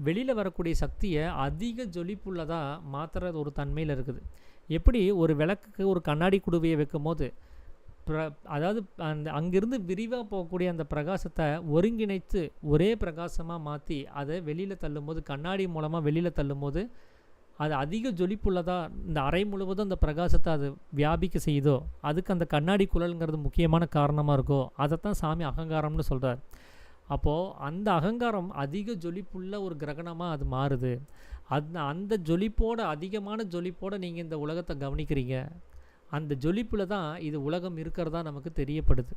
வெளியில் வரக்கூடிய சக்தியை அதிக ஜொலிப்புள்ளதாக மாற்றுறது ஒரு தன்மையில் இருக்குது. எப்படி ஒரு விளக்குக்கு ஒரு கண்ணாடி குடுவையை வைக்கும் போது அதாவது அந்த அங்கிருந்து விரிவாக போகக்கூடிய அந்த பிரகாசத்தை ஒருங்கிணைத்து ஒரே பிரகாசமாக மாற்றி அதை வெளியில் தள்ளும்போது, கண்ணாடி மூலமாக வெளியில் தள்ளும்போது அது அதிக ஜொலிப்புள்ளதாக இந்த அறை முழுவதும் அந்த பிரகாசத்தை அது வியாபிக்க செய்யுதோ, அதுக்கு அந்த கண்ணாடி குழல்ங்கிறது முக்கியமான காரணமாக இருக்கோ, அதைத்தான் சாமி அகங்காரம்னு சொல்கிறார். அப்போது அந்த அகங்காரம் அதிக ஜொலிப்புள்ள ஒரு கிரகணமாக அது மாறுது. அந்த ஜொலிப்போட அதிகமான ஜொலிப்போடு நீங்கள் இந்த உலகத்தை கவனிக்கிறீங்க. அந்த ஜொலிப்பில் தான் இது உலகம் இருக்கிறதா நமக்கு தெரியப்படுது.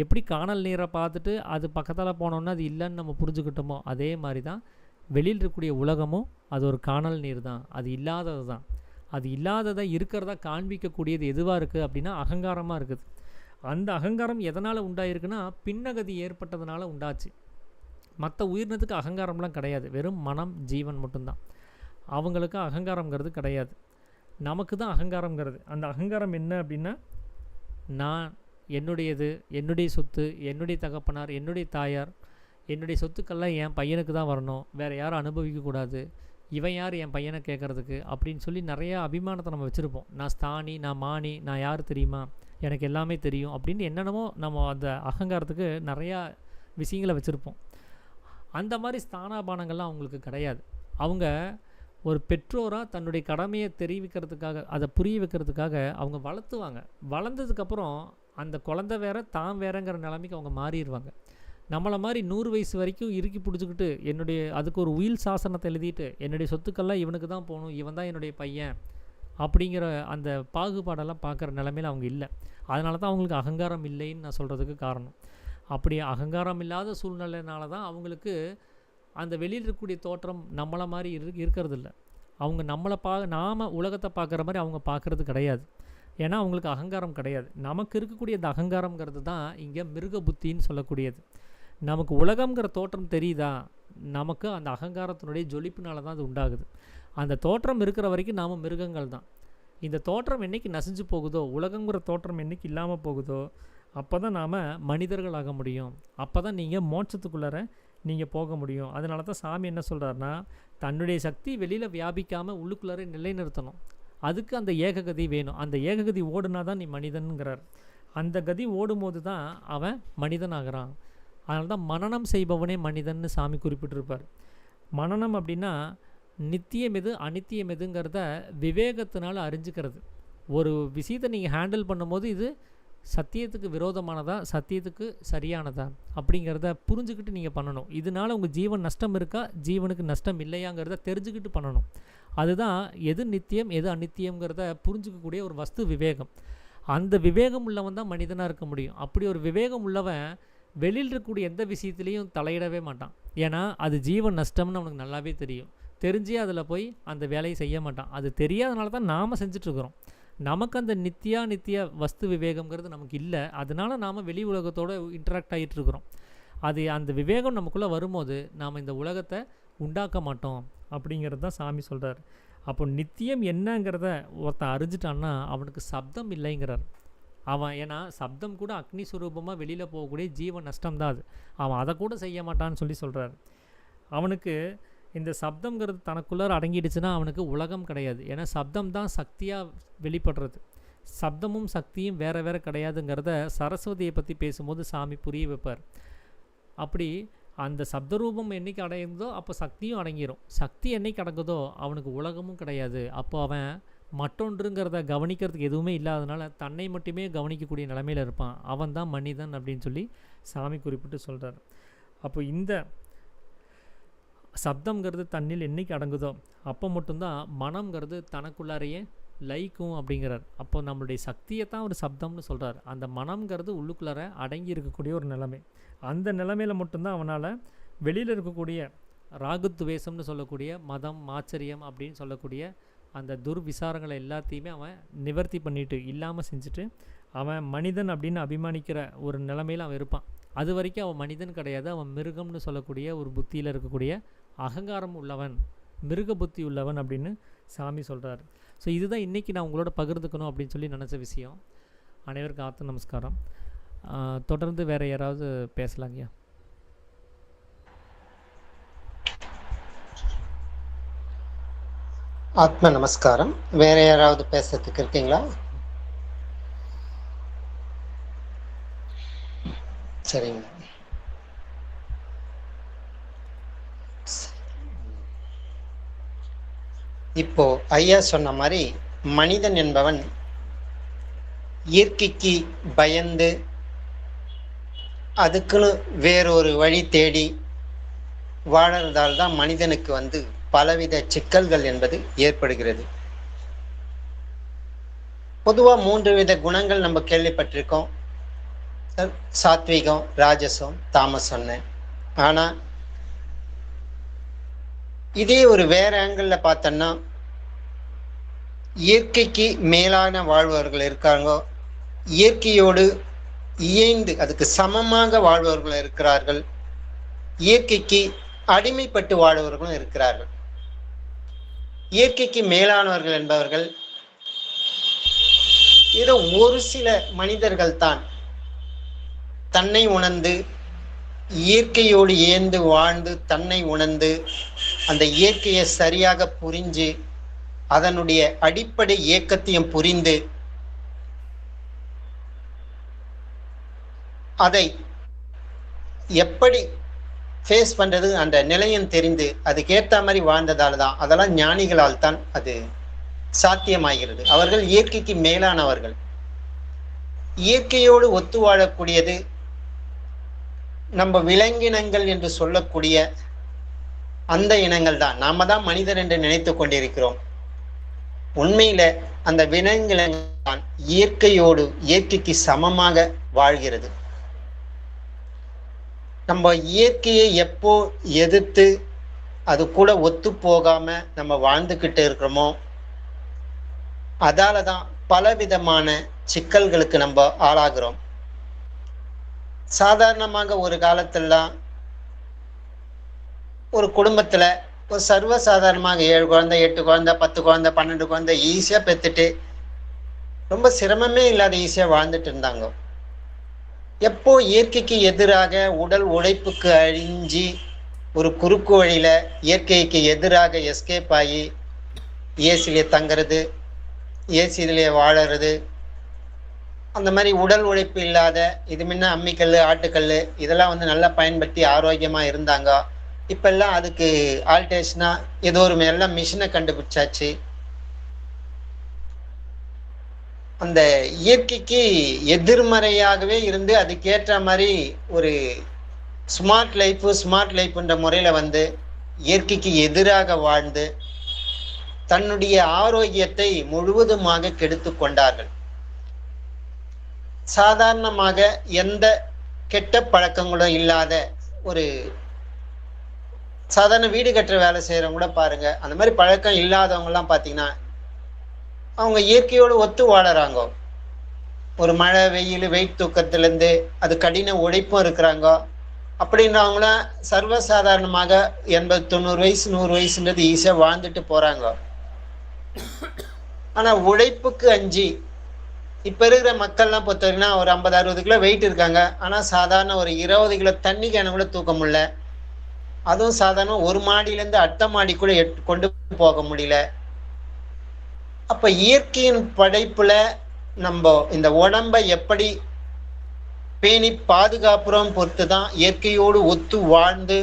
எப்படி காணல் நீரை பார்த்துட்டு அது பக்கத்தில் போனோன்னா அது இல்லைன்னு நம்ம புரிஞ்சுக்கிட்டோமோ, அதே மாதிரி தான் வெளியில் இருக்கக்கூடிய உலகமும் அது ஒரு காணல் நீர் தான், அது இல்லாதது தான். அது இல்லாததை இருக்கிறதா காண்பிக்கக்கூடியது எதுவாக இருக்குது அப்படின்னா அகங்காரமாக இருக்குது. அந்த அகங்காரம் எதனால் உண்டாயிருக்குன்னா பின்னகதி ஏற்பட்டதுனால உண்டாச்சு. மற்ற உயிரினத்துக்கு அகங்காரம்லாம் கிடையாது, வெறும் மனம் ஜீவன் மட்டும்தான். அவங்களுக்கு அகங்காரங்கிறது கிடையாது. நமக்கு தான் அகங்காரங்கிறது. அந்த அகங்காரம் என்ன அப்படின்னா, நான் என்னுடையது, என்னுடைய சொத்து, என்னுடைய தகப்பனார், என்னுடைய தாயார், என்னுடைய சொத்துக்கள்லாம் என் பையனுக்கு தான் வரணும், வேறு யாரும் அனுபவிக்கக்கூடாது, இவன் யார் என் பையனை கேட்குறதுக்கு அப்படின்னு சொல்லி நிறையா அபிமானத்தை நம்ம வச்சுருப்போம். நான் ஸ்தானி, நான் மானி, நான் யார் தெரியுமா, எனக்கு எல்லாமே தெரியும் அப்படின்னு என்னென்னமோ நம்ம அந்த அகங்காரத்துக்கு நிறையா விஷயங்களை வச்சுருப்போம். அந்த மாதிரி ஸ்தானாபானங்கள்லாம் அவங்களுக்கு கிடையாது. அவங்க ஒரு பெற்றோராக தன்னுடைய கடமையை தெரிவிக்கிறதுக்காக, அதை புரிய வைக்கிறதுக்காக அவங்க வளர்த்துவாங்க. வளர்ந்ததுக்கப்புறம் அந்த குழந்தை வேற தான் வேறங்கிற நிலைமைக்கு அவங்க மாறிடுவாங்க. நம்மளை மாதிரி 100 வயசு வரைக்கும் இறுக்கி பிடிச்சிக்கிட்டு அதுக்கு ஒரு உயில் சாசனத்தை எழுதிட்டு என்னுடைய சொத்துக்கள்லாம் இவனுக்கு தான் போகணும், இவன் தான் என்னுடைய பையன் அப்படிங்கிற அந்த பாகுபாடெல்லாம் பார்க்குற நிலைமையில் அவங்க இல்லை. அதனால தான் அவங்களுக்கு அகங்காரம் இல்லைன்னு நான் சொல்கிறதுக்கு காரணம். அப்படி அகங்காரம் இல்லாத சூழ்நிலைனால தான் அவங்களுக்கு அந்த வெளியில் இருக்கக்கூடிய தோற்றம் நம்மளை மாதிரி இருக்கிறது இல்லை. அவங்க நம்மளை நாம் உலகத்தை பார்க்குற மாதிரி அவங்க பார்க்குறது கிடையாது. ஏன்னா அவங்களுக்கு அகங்காரம் கிடையாது. நமக்கு இருக்கக்கூடிய அந்த அகங்காரங்கிறது தான் இங்கே மிருக புத்தின்னு சொல்லக்கூடியது. நமக்கு உலகங்கிற தோற்றம் தெரியுதா, நமக்கு அந்த அகங்காரத்தினுடைய ஜொலிப்பினால தான் அது உண்டாகுது. அந்த தோற்றம் இருக்கிற வரைக்கும் நாம் மிருகங்கள் தான். இந்த தோற்றம் என்றைக்கு நசிஞ்சு போகுதோ, உலகங்கிற தோற்றம் என்றைக்கு இல்லாமல் போகுதோ, அப்போ தான் நாம் மனிதர்களாக முடியும். அப்போ தான் நீங்கள் மோட்சத்துக்குள்ளார நீங்கள் போக முடியும். அதனால தான் சாமி என்ன சொல்கிறாருன்னா, தன்னுடைய சக்தி வெளியில் வியாபிக்காமல் உள்ளுக்குள்ளார நிலைநிறுத்தணும். அதுக்கு அந்த ஏககதி வேணும். அந்த ஏககதி ஓடுனா தான் நீ மனிதனுங்கிறார். அந்த கதி ஓடும்போது தான் அவன் மனிதன் ஆகிறான். அதனால தான் மனனம் செய்பவனே மனிதன்னு சாமி குறிப்பிட்டிருப்பார். மனனம் அப்படின்னா நித்தியம் எது அனித்தியம் எதுங்கிறத விவேகத்தினால் அறிஞ்சிக்கிறது. ஒரு விஷயத்தை நீங்கள் ஹேண்டில் பண்ணும்போது இது சத்தியத்துக்கு விரோதமானதா சத்தியத்துக்கு சரியானதா அப்படிங்கிறத புரிஞ்சுக்கிட்டு நீங்கள் பண்ணணும். இதனால் உங்கள் ஜீவன் நஷ்டம் இருக்கா ஜீவனுக்கு நஷ்டம் இல்லையாங்கிறத தெரிஞ்சுக்கிட்டு பண்ணணும். அதுதான் எது நித்தியம் எது அநித்தியங்கிறத புரிஞ்சுக்கக்கூடிய ஒரு வஸ்து விவேகம். அந்த விவேகம் உள்ளவன் தான் மனிதனாக இருக்க முடியும். அப்படி ஒரு விவேகம் உள்ளவன் வெளியில் இருக்கக்கூடிய எந்த விஷயத்துலேயும் தலையிடவே மாட்டான். ஏன்னா அது ஜீவன் நஷ்டம்னு அவனுக்கு நல்லாவே தெரியும். தெரிஞ்சே அதில் போய் அந்த வேலையை செய்ய மாட்டான். அது தெரியாதனால தான் நாம் செஞ்சிட்ருக்குறோம். நமக்கு அந்த நித்திய வஸ்து விவேகம்ங்கிறது நமக்கு இல்லை. அதனால நாம் வெளி உலகத்தோடு இன்ட்ராக்ட் ஆகிட்டுருக்குறோம். அது அந்த விவேகம் நமக்குள்ளே வரும்போது நாம் இந்த உலகத்தை உண்டாக்க மாட்டோம் அப்படிங்கிறது தான் சாமி சொல்கிறார். அப்போ நித்தியம் என்னங்கிறத ஒருத்தன் அறிஞ்சிட்டான்னா அவனுக்கு சப்தம் இல்லைங்கிறார். அவன் ஏன்னா சப்தம் கூட அக்னி சுரூபமாக வெளியில் போகக்கூடிய ஜீவன் நஷ்டம்தான் அது. அவன் அதை கூட செய்ய மாட்டான்னு சொல்கிறார். அவனுக்கு இந்த சப்தங்கிறது தனக்குள்ளார அடங்கிடுச்சுன்னா அவனுக்கு உலகம் கிடையாது. ஏன்னா சப்தம் தான் சக்தியாக வெளிப்படுறது. சப்தமும் சக்தியும் வேறு வேறு கிடையாதுங்கிறத சரஸ்வதியை பற்றி பேசும்போது சாமி புரிய வைப்பார். அப்படி அந்த சப்தரூபம் என்றைக்கு அடையுதோ அப்போ சக்தியும் அடங்கிடும். சக்தி என்றைக்கு அடங்குதோ அவனுக்கு உலகமும் கிடையாது. அப்போ அவன் மற்றொன்றுங்கிறத கவனிக்கிறதுக்கு எதுவுமே இல்லாதனால தன்னை மட்டுமே கவனிக்கக்கூடிய நிலைமையில் இருப்பான். அவன் தான் மனிதன் அப்படின்னு சொல்லி சாமி குறிப்பிட்டு சொல்கிறார். அப்போ இந்த சப்தங்கிறது தன்னில் என்றைக்கு அடங்குதோ அப்போ மட்டும்தான் மனம்ங்கிறது தனக்குள்ளாரையே லைக்கும் அப்படிங்கிறார். அப்போ நம்மளுடைய சக்தியை தான் ஒரு சப்தம்னு சொல்கிறார். அந்த மனம்ங்கிறது உள்ளுக்குள்ளார அடங்கி இருக்கக்கூடிய ஒரு நிலைமை. அந்த நிலைமையில் மட்டும்தான் அவனால் வெளியில் இருக்கக்கூடிய ராகுத்வேஷம்னு சொல்லக்கூடிய மதம் ஆச்சரியம் அப்படின்னு சொல்லக்கூடிய அந்த துர்விசாரங்களை எல்லாத்தையுமே அவன் நிவர்த்தி பண்ணிட்டு இல்லாமல் செஞ்சுட்டு அவன் மனிதன் அப்படின்னு அபிமானிக்கிற ஒரு நிலைமையில் அவன் இருப்பான். அது வரைக்கும் அவன் மனிதன் கிடையாது. அவன் மிருகம்னு சொல்லக்கூடிய ஒரு புத்தியில் இருக்கக்கூடிய அகங்காரம் உள்ளவன், மிருக புத்தி உள்ளவன் அப்படின்னு சாமி சொல்கிறார். ஸோ இதுதான் இன்றைக்கி நான் உங்களோட பகிர்ந்துக்கணும் அப்படின்னு சொல்லி நினச்ச விஷயம். அனைவருக்கும் ஆத்ம நமஸ்காரம். தொடர்ந்து வேறு யாராவது பேசலாங்கய்யா? ஆத்ம நமஸ்காரம். வேற யாராவது பேசுறதுக்கு இருக்கீங்களா? சரிங்க. இப்போ ஐயா சொன்ன மாதிரி மனிதன் என்பவன் இயற்கைக்கு பயந்து அதுக்குன்னு வேறொரு வழி தேடி வாழறதால் தான் மனிதனுக்கு பலவித சிக்கல்கள் என்பது ஏற்படுகிறது. பொதுவா 3 வித குணங்கள் நம்ம கேள்விப்பட்டிருக்கோம். சாத்விகம், ராஜசம், தாமசம்னு. ஆனா இதே ஒரு வேற ஆங்கிள் பார்த்தோம்னா இயற்கைக்கு மேலான வாழ்பவர்கள் இருக்காங்க, இயற்கையோடு இயைந்து அதுக்கு சமமாக வாழ்பவர்கள் இருக்கிறார்கள், இயற்கைக்கு அடிமைப்பட்டு வாழ்பவர்களும் இருக்கிறார்கள். இயற்கைக்கு மேலானவர்கள் என்பவர்கள் ஏதோ ஒரு சில மனிதர்கள் தான் தன்னை உணர்ந்து இயற்கையோடு ஏந்து வாழ்ந்து தன்னை உணர்ந்து அந்த இயற்கையை சரியாக புரிஞ்சு அதனுடைய அடிப்படை இயக்கத்தையும் புரிந்து அதை எப்படி ஃபேஸ் பண்றது அந்த நிலையம் தெரிந்து அதுக்கேற்ற மாதிரி வாழ்ந்ததால் தான், அதெல்லாம் ஞானிகளால் தான் அது சாத்தியமாகிறது. அவர்கள் இயற்கைக்கு மேலானவர்கள். இயற்கையோடு ஒத்து வாழக்கூடியது நம்ம விலங்கினங்கள் என்று சொல்லக்கூடிய அந்த இனங்கள் தான். நாம தான் மனிதர் என்று நினைத்து கொண்டிருக்கிறோம். உண்மையில அந்த விலங்கினங்கள் தான் இயற்கையோடு இயற்கைக்கு சமமாக வாழ்கிறது. நம்ம இயற்கையை எப்போ எதிர்த்து அது கூட ஒத்து போகாம நம்ம வாழ்ந்துக்கிட்டு இருக்கிறோமோ அதால தான் பலவிதமான சிக்கல்களுக்கு நம்ம ஆளாகிறோம். சாதாரணமாக ஒரு காலத்திலாம் ஒரு குடும்பத்துல ஒரு சர்வசாதாரணமாக 7 குழந்தை 8 குழந்தை 10 குழந்தை 12 குழந்தை ஈஸியா பெற்றுட்டு ரொம்ப சிரமமே இல்லாத ஈஸியா வாழ்ந்துட்டு இருந்தாங்க. எப்போ இயற்கைக்கு எதிராக உடல் உழைப்புக்கு அழிஞ்சி ஒரு குறுக்கு வழியில இயற்கைக்கு எதிராக எஸ்கேப் ஆகி ஏசிலே தங்கிறது, ஏசிலே வாழறது, அந்த மாதிரி உடல் உழைப்பு இல்லாத இது முன்ன அம்மிக்கல், ஆட்டுக்கல் இதெல்லாம் வந்து நல்லா பயன்படுத்தி ஆரோக்கியமா இருந்தாங்க. இப்பெல்லாம் அதுக்கு ஆல்டேஷனா ஏதோ ஒரு எல்லாம் மிஷினை கண்டுபிடிச்சாச்சு. அந்த இயற்கைக்கு எதிர்மறையாகவே இருந்து அதுக்கேற்ற மாதிரி ஒரு ஸ்மார்ட் லைஃப்ன்ற முறையில வந்து இயற்கைக்கு எதிராக வாழ்ந்து தன்னுடைய ஆரோக்கியத்தை முழுவதுமாக கெடுத்து கொண்டார்கள். சாதாரணமாக எந்த கெட்ட பழக்கங்களும் இல்லாத ஒரு சாதாரண வீடு கட்டுற வேலை செய்யறவங்க கூட பாருங்க, அந்த மாதிரி பழக்கம் இல்லாதவங்க எல்லாம் பாத்தீங்கன்னா அவங்க இயற்கையோடு ஒத்து வாழறாங்க. ஒரு மழை வெயில் வெயிட் தூக்கத்துல இருந்து அது கடின உழைப்பும் இருக்கிறாங்க. அப்படின்றவங்களாம் சர்வசாதாரணமாக 80-90 வயசு 100 வயசுன்றது ஈஸியா வாழ்ந்துட்டு போறாங்க. ஆனா உழைப்புக்கு அஞ்சி இப்ப இருக்கிற மக்கள்லாம் பொறுத்தவரைக்குன்னா ஒரு 50-60 கிலோ வெயிட் இருக்காங்க. ஆனா சாதாரண ஒரு 20 கிலோ தண்ணி கேன கூட தூக்க முடியல. அதுவும் சாதாரண ஒரு மாடியில இருந்து அடுத்த மாடி கூட கொண்டு போக முடியல. அப்ப இயற்கையின் படைப்புல நம்ம இந்த உடம்பை எப்படி பேணி பாதுகாப்புறோம் பொறுத்துதான் இயற்கையோடு ஒத்து வாழ்ந்து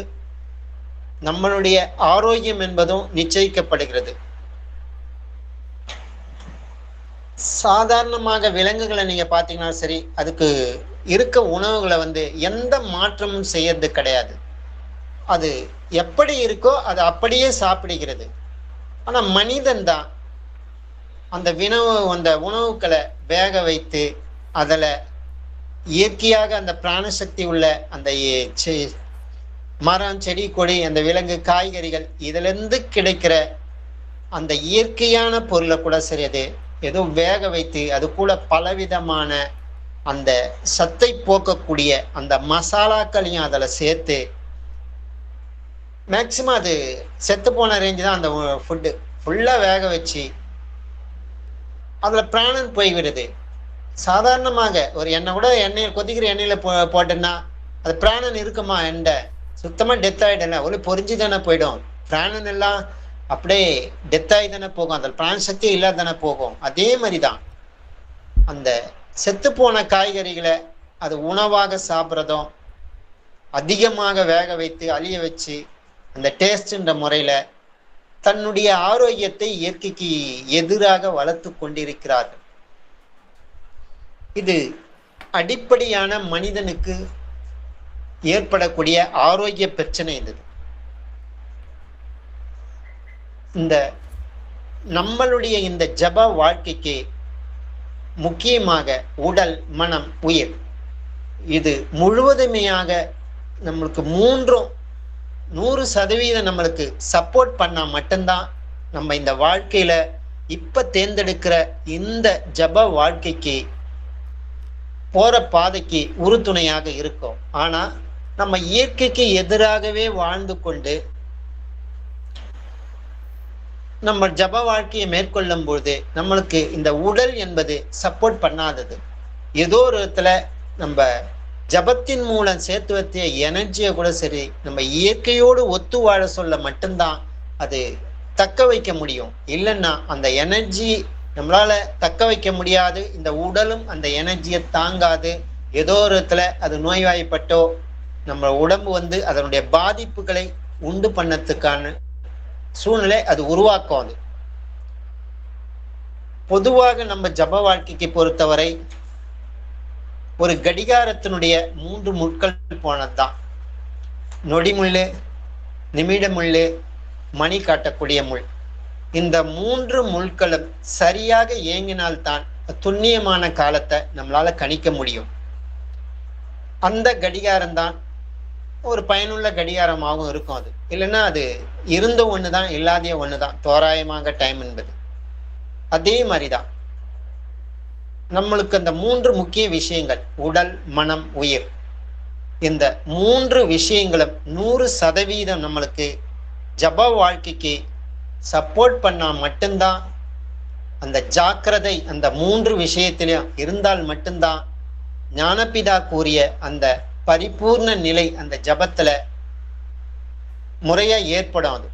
நம்மளுடைய ஆரோக்கியம் என்பதும் நிச்சயிக்கப்படுகிறது. சாதாரணமாக விலங்குகளை நீங்க பாத்தீங்கன்னா சரி, அதுக்கு இருக்க உணவுகளை வந்து எந்த மாற்றமும் செய்யறது கிடையாது. அது எப்படி இருக்கோ அது அப்படியே சாப்பிடுகிறது. ஆனா மனிதன் தான் அந்த உணவுகளை வேக வைத்து அதுல இயற்கையாக அந்த பிராணசக்தி உள்ள அந்த மரம் செடி கொடி அந்த விலங்கு காய்கறிகள் இதுல இருந்து கிடைக்கிற அந்த இயற்கையான பொருளை கூட சரி அது ஏதோ வேக வைத்து அது கூட பலவிதமான அந்த சத்தை போக்கக்கூடிய அந்த மசாலாக்களையும் அதில் சேர்த்து மேக்சிமம் அது செத்து போன ரேஞ்சு தான் அந்த ஃபுட்டு ஃபுல்லாக வேக வச்சு அதில் பிராணன் போய்விடுது. சாதாரணமாக ஒரு எண்ணெயில் கொதிக்கிற எண்ணெயில் போட்டேன்னா அது பிராணன் இருக்குமா? சுத்தமாக டெத் ஆகிடல, ஒரு பொறிஞ்சு தானே போயிடும். பிராணன் எல்லாம் அப்படியே டெத் ஆகி தானே போகும், அதில் பிராண சக்தி இல்லாத தானே போகும். அதே மாதிரி தான் அந்த செத்து போன காய்கறிகளை அது உணவாக சாப்பிட்றதும் அதிகமாக வேக வைத்து அழிய வச்சு அந்த டேஸ்ட்ன்ற முறையில தன்னுடைய ஆரோக்கியத்தை இயற்கைக்கு எதிராக வளர்த்து கொண்டிருக்கிறார்கள். இது அடிப்படையான மனிதனுக்கு ஏற்படக்கூடிய ஆரோக்கிய பிரச்சனை. இந்த நம்மளுடைய இந்த ஜப வாழ்க்கைக்கு முக்கியமாக உடல் மனம் உயிர் இது முழுவதுமையாக நம்மளுக்கு 100% நம்மளுக்கு சப்போர்ட் பண்ணா மட்டும்தான் நம்ம இந்த வாழ்க்கையில இப்ப தேர்ந்தெடுக்கிற இந்த ஜப வாழ்க்கைக்கு போற பாதைக்கு உறுதுணையாக இருக்கும். ஆனா நம்ம இயற்கைக்கு எதிராகவே வாழ்ந்து கொண்டு நம்ம ஜப வாழ்க்கையை மேற்கொள்ளும் பொழுது நம்மளுக்கு இந்த உடல் என்பது சப்போர்ட் பண்ணாதது. ஏதோ ஒரு இடத்துல நம்ம ஜபத்தின் மூலம் சேர்த்து வைத்த எனர்ஜியை கூட சரி நம்ம இயற்கையோடு ஒத்து வாழ சொல்ல மட்டும்தான் அது தக்க வைக்க முடியும். இல்லைன்னா அந்த எனர்ஜி நம்மளால தக்க வைக்க முடியாது. இந்த உடலும் அந்த எனர்ஜியை தாங்காது. ஏதோ ஒரு இடத்துல அது நோய்வாய்ப்பட்டோ நம்ம உடம்பு வந்து அதனுடைய பாதிப்புகளை உண்டு பண்ணதுக்கான சூழ்நிலை அது உருவாக்கும். அது பொதுவாக நம்ம ஜப வாழ்க்கைக்கு பொறுத்தவரை ஒரு கடிகாரத்தினுடைய 3 முட்கள் போனதுதான். நொடிமுள்ளு, நிமிட முள்ளு, மணி காட்டக்கூடிய முள். இந்த 3 முள்களும் சரியாக இயங்கினால்தான் துல்லியமான காலத்தை நம்மளால கணிக்க முடியும். அந்த கடிகாரம் தான் ஒரு பயனுள்ள கடிகாரமாகவும் இருக்கும். அது இல்லைன்னா அது இருந்த ஒண்ணுதான் இல்லாத ஒண்ணுதான் தோராயமாக டைம் என்பது. அதே மாதிரிதான் நம்மளுக்கு அந்த 3 முக்கிய விஷயங்கள் உடல் மனம் உயிர், இந்த 3 விஷயங்களும் 100% நம்மளுக்கு ஜப வாழ்க்கைக்கு சப்போர்ட் பண்ணா மட்டும்தான் அந்த ஜாக்கிரதை அந்த 3 விஷயத்திலையும் இருந்தால் மட்டும்தான் ஞானபிதா கூறிய அந்த பரிபூர்ண நிலை அந்த ஜபத்துல முறையா ஏற்படும். அது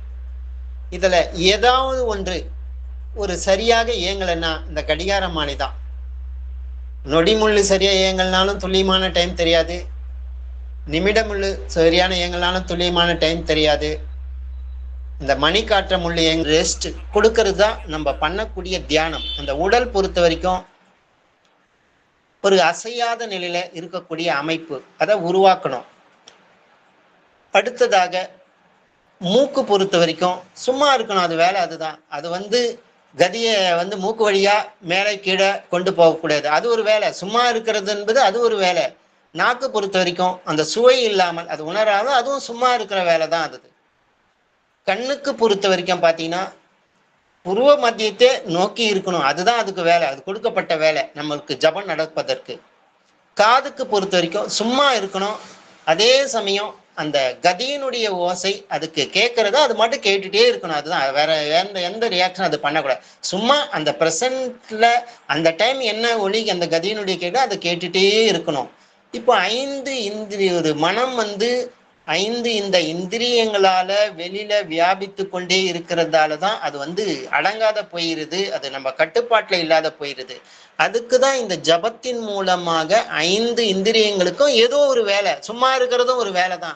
இதுல ஏதாவது ஒன்று ஒரு சரியாக இயங்கலைன்னா இந்த கடிகாரமானி தான். நொடிமுள்ளு சரியா இயங்கல்னாலும் துல்லியமான டைம் தெரியாது, நிமிடமுள்ளு சரியான இயங்கல்னாலும் துல்லியமான டைம் தெரியாது. இந்த மணி காற்ற முள்ளு ரெஸ்ட் கொடுக்கறது தான் நம்ம பண்ணக்கூடிய தியானம். அந்த உடல் பொறுத்த வரைக்கும் ஒரு அசையாத நிலையில இருக்கக்கூடிய அமைப்பு அதை உருவாக்கணும். அடுத்ததாக மூக்கு பொறுத்த வரைக்கும் சும்மா இருக்கணும், அது வேலை அதுதான். அது கதியை மூக்கு வழியா மேலே கீழே கொண்டு போகக்கூடாது, அது ஒரு வேலை. சும்மா இருக்கிறது என்பது அது ஒரு வேலை. நாக்கு பொறுத்த வரைக்கும் அந்த சுவை இல்லாமல் அது உணராத, அதுவும் சும்மா இருக்கிற வேலை தான் அது. கண்ணுக்கு பொறுத்த வரைக்கும் பார்த்தீங்கன்னா புருவ மத்தியத்தை நோக்கி இருக்கணும், அதுதான் அதுக்கு வேலை, அது கொடுக்கப்பட்ட வேலை நம்மளுக்கு ஜபம் நடப்பதற்கு. காதுக்கு பொறுத்த வரைக்கும் சும்மா இருக்கணும், அதே சமயம் அந்த கதியினுடைய ஓசை அதுக்கு கேட்கறத அது மட்டும் கேட்டுட்டே இருக்கணும், அதுதான். வேற எந்த ரியாக்ஷன் அது பண்ணக்கூடாது. சும்மா அந்த ப்ரெசன்ட்ல அந்த டைம் என்ன ஒலி அந்த கதியினுடைய கேட்க அதை கேட்டுட்டே இருக்கணும். இப்போ 5 இந்திரிய ஒரு மனம் 5 இந்த இந்திரியங்களால வெளியில வியாபித்து கொண்டே இருக்கிறதால தான் அது அடங்காத போயிருது, அது நம்ம கட்டுப்பாட்டுல இல்லாத போயிருது. அதுக்குதான் இந்த ஜபத்தின் மூலமாக 5 இந்திரியங்களுக்கும் ஏதோ ஒரு வேலை. சும்மா இருக்கிறதும் ஒரு வேலை தான்,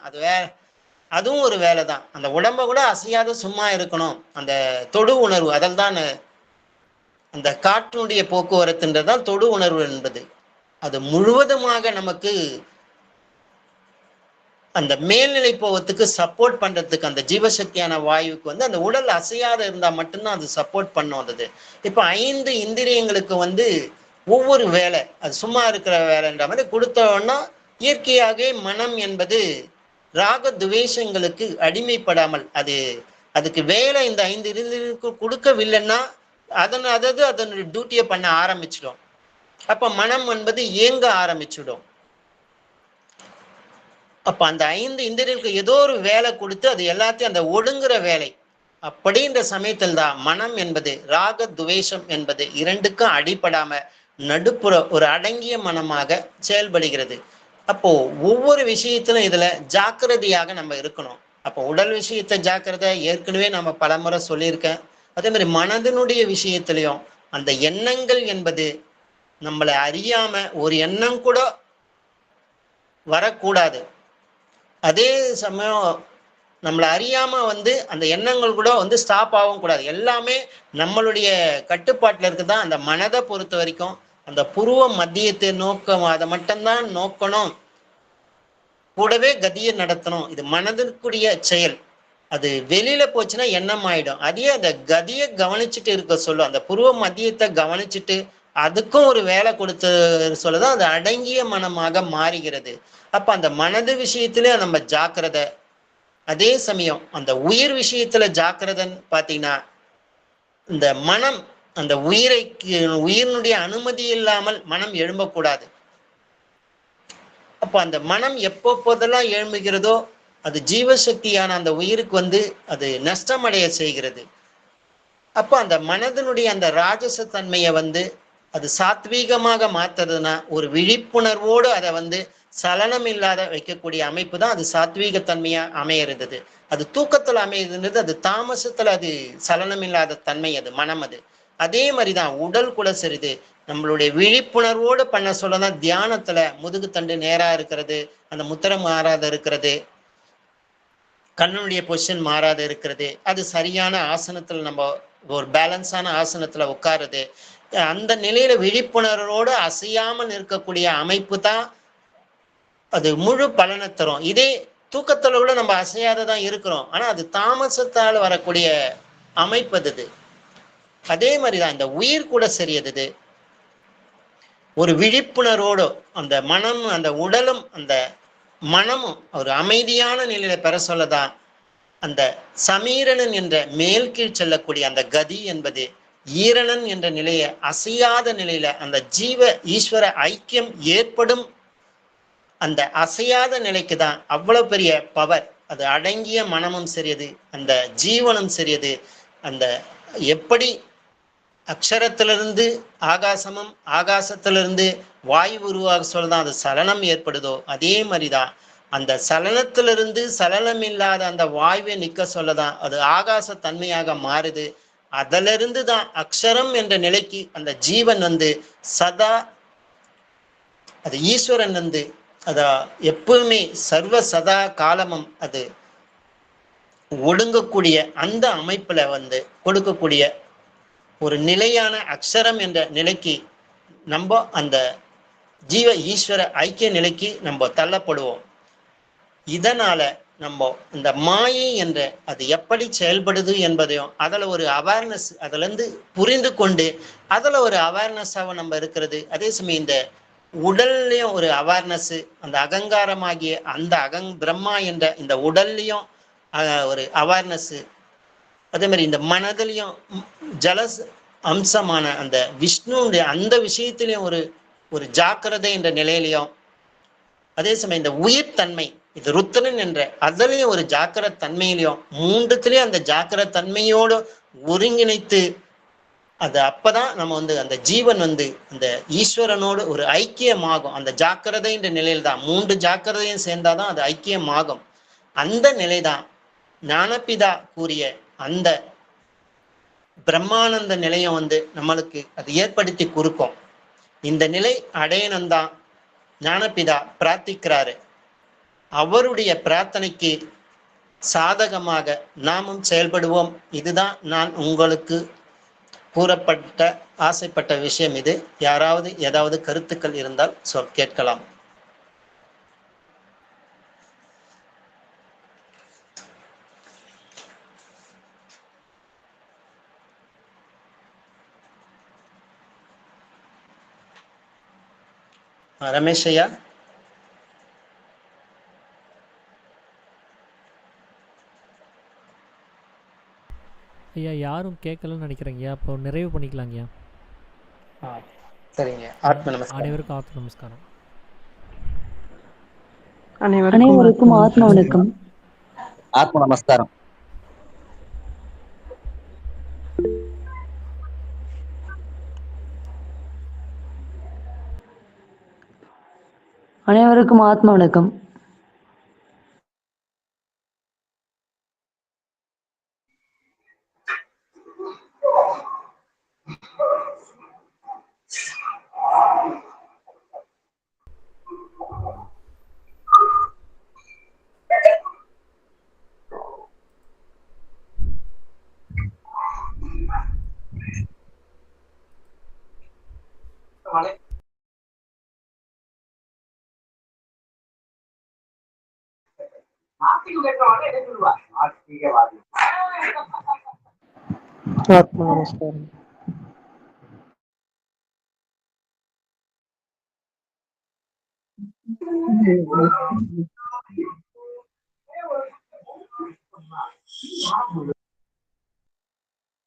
அதுவும் ஒரு வேலை தான். அந்த உடம்ப கூட அசையாத சும்மா இருக்கணும், அந்த தொடு உணர்வு. அதில் தான் அந்த காற்றினுடைய போக்குவரத்துன்றதான் தொடு உணர்வு என்பது. அது முழுவதுமாக நமக்கு அந்த மேல்நிலை போவதுக்கு சப்போர்ட் பண்றதுக்கு அந்த ஜீவசக்தியான வாயுக்கு அந்த உடல் அசையாத இருந்தா மட்டும்தான் அது சப்போர்ட் பண்ணும். அது இப்ப 5 இந்திரியங்களுக்கு ஒவ்வொரு வேலை, அது சும்மா இருக்கிற வேலைன்ற மாதிரி கொடுத்தோம்னா இயற்கையாகவே மனம் என்பது ராக துவேஷங்களுக்கு அடிமைப்படாமல் அதுக்கு வேலை இந்த 5 இந்திரியங்களுக்கு கொடுக்கவில்லைன்னா அதனுடைய டியூட்டியை பண்ண ஆரம்பிச்சிடும். அப்ப மனம் என்பது இயங்க ஆரம்பிச்சிடும். அப்ப அந்த 5 இந்திரியர்களுக்கு ஏதோ ஒரு வேலை கொடுத்து அது எல்லாத்தையும் அந்த ஒடுங்குற வேலை. அப்படின்ற சமயத்தில் தான் மனம் என்பது ராக துவேஷம் என்பது இரண்டுக்கும் அடிப்படாம நடுப்புற ஒரு அடங்கிய மனமாக செயல்படுகிறது. அப்போ ஒவ்வொரு விஷயத்திலும் இதுல ஜாக்கிரதையாக நம்ம இருக்கணும். அப்போ உடல் விஷயத்தை ஜாக்கிரதை ஏற்கனவே நம்ம பலமுறை சொல்லியிருக்கேன். அதே மாதிரி மனதினுடைய விஷயத்திலையும் அந்த எண்ணங்கள் என்பது நம்மளை அறியாம ஒரு எண்ணம் கூட வரக்கூடாது. அதே சமயம் நம்மளை அறியாம அந்த எண்ணங்கள் கூட ஸ்டாப் ஆகவும் கூடாது. எல்லாமே நம்மளுடைய கட்டுப்பாட்டுல இருக்குதான். அந்த மனதை பொறுத்த வரைக்கும் அந்த புருவ மத்தியத்தை அதை மட்டும்தான் நோக்கணும், கூடவே கதியை நடத்தணும். இது மனதிற்குரிய செயல். அது வெளியில போச்சுன்னா எண்ணம் ஆயிடும். அதே அந்த கதியை கவனிச்சுட்டு இருக்க சொல்லும், அந்த புருவ மத்தியத்தை கவனிச்சுட்டு அதுக்கும் ஒரு வேலை கொடுத்து சொல்லதான் அது அடங்கிய மனமாக மாறுகிறது. அப்ப அந்த மனது விஷயத்துல நம்ம ஜாக்கிரதை. அதே சமயம் அந்த உயிர் விஷயத்துல ஜாக்கிரதைன்னு பாத்தீங்கன்னா இந்த மனம் அந்த உயிரினுடைய அனுமதி இல்லாமல் மனம் எழும்பக்கூடாது. அப்ப அந்த மனம் எப்போதெல்லாம் எழும்புகிறதோ அது ஜீவசக்தியான அந்த உயிருக்கு அது நஷ்டமடைய செய்கிறது. அப்ப அந்த மனதினுடைய அந்த ராஜச தன்மையை அது சாத்வீகமாக மாத்துறதுன்னா ஒரு விழிப்புணர்வோடு அதை சலனம் இல்லாத வைக்கக்கூடிய அமைப்பு தான் அது சாத்வீக தன்மையா அமையிறது. அது தூக்கத்துல அமையுதுன்றது அது தாமசத்துல அது சலனம் இல்லாத தன்மை, அது மனம். அதே மாதிரிதான் உடல் கூட சரிது. நம்மளுடைய விழிப்புணர்வோடு பண்ண சொல்லதான் தியானத்துல முதுகு தண்டு நேரா இருக்கிறது, அந்த முத்திரை மாறாத இருக்கிறது, கண்ணுடைய பொசிஷன் மாறாத இருக்கிறது, அது சரியான ஆசனத்துல நம்ம ஒரு பேலன்ஸான ஆசனத்துல உட்காருது. அந்த நிலையில விழிப்புணர்வோடு அசையாமல் இருக்கக்கூடிய அமைப்பு தான் அது முழு பலனை தரும். இதே தூக்கத்துல கூட நம்ம அசையாததான் இருக்கிறோம், ஆனா அது தாமசத்தால் வரக்கூடிய அமைப்பு அது. அதே மாதிரிதான் இந்த உயிர் கூட சரியது. ஒரு விழிப்புணர்வோடு அந்த மனம் அந்த உடலும் அந்த மனமும் ஒரு அமைதியான நிலையில பெற சொல்லதான் அந்த சமீரணன் என்ற மேல் கீழ் செல்லக்கூடிய அந்த கதி என்பது ஈரணன் என்ற நிலையை அசையாத நிலையில அந்த ஜீவ ஈஸ்வர ஐக்கியம் ஏற்படும் அந்த அசையாத நிலைக்கு தான் அவ்வளவு பெரிய பவர். அது அடங்கிய மனமும் சரியது, அந்த ஜீவனும் சரியது. அந்த எப்படி அக்ஷரத்திலிருந்து ஆகாசமும் ஆகாசத்திலிருந்து வாயு உருவாக சொல்லதான் அது சலனம் ஏற்படுதோ, அதே மாதிரிதான் அந்த சலனத்திலிருந்து சலனம் இல்லாத அந்த வாயுவை நிக்க சொல்லதான் அது ஆகாச தன்மையாக மாறுது. அதிலிருந்து தான் அக்ஷரம் என்ற நிலைக்கு அந்த ஜீவன் சதா அது ஈஸ்வரன் அத எப்பவுமே சர்வ சதா காலமும் அது ஒடுங்கக்கூடிய அந்த அமைப்புல கொடுக்கக்கூடிய ஒரு நிலையான அக்ஷரம் என்ற நிலைக்கு நம்ம அந்த ஜீவ ஈஸ்வர ஐக்கிய நிலைக்கு நம்ம தள்ளப்படுவோம். இதனால நம்ம இந்த மாயை என்ற அது எப்படி செயல்படுது என்பதையும் அதுல ஒரு அவேர்னஸ் அதுல இருந்து புரிந்து கொண்டு அதுல ஒரு அவேர்னஸாக நம்ம இருக்கிறது. அதே சமயம் இந்த உடல்லையும் ஒரு அவேர்னஸ், அந்த அகங்காரமாகிய அந்த பிரம்மா என்ற இந்த உடல்லையும் ஒரு அவேர்னஸ், அதே மாதிரி இந்த மனதிலையும் ஜல அம்சமான அந்த விஷ்ணுடைய அந்த விஷயத்திலையும் ஒரு ஒரு ஜாக்கிரதை என்ற நிலையிலையும், அதே சமயம் இந்த உயிர் தன்மை இது ருத்ரன் என்ற அதுலயும் ஒரு ஜாக்கிர தன்மையிலையும் மூன்றுத்திலையும் அந்த ஜாக்கிர தன்மையோடு ஒருங்கிணைத்து அது அப்பதான் நம்ம அந்த ஜீவன் அந்த ஈஸ்வரனோடு ஒரு ஐக்கியமாகும். அந்த ஜாக்கிரதை என்ற நிலையில் தான் மூன்று ஜாக்கிரதையும் சேர்ந்தாதான் அது ஐக்கியமாகும். அந்த நிலைதான் ஞானபிதா கூறிய அந்த பிரம்மானந்த நிலையம் நம்மளுக்கு அது ஏற்படுத்தி கொடுக்கும். இந்த நிலை அடையணும்தான் ஞானபிதா பிரார்த்திக்கிறாரு. அவருடைய பிரார்த்தனைக்கு சாதகமாக நாமும் செயல்படுவோம். இதுதான் நான் உங்களுக்கு கூறப்பட்ட ஆசைப்பட்ட விஷயம். இது யாராவது ஏதாவது கருத்துக்கள் இருந்தால் கேட்கலாம். ரமேஷ் ஐயா. ஐயா யாரும் கேட்கலன்னு நினைக்கிறேங்கய்யா. அப்போ நிறைவு பண்ணிக்கலாங்கய்யா. சரிங்க. ஆத்ம நமஸ்காரம். அனைவருக்கும் ஆத்ம நமஸ்காரம். அனைவருக்கும் ஆத்ம வணக்கம். ஆத்ம நமஸ்காரம். அனைவருக்கும் ஆத்ம வணக்கம். ஆத்ம நமஸ்காரம்.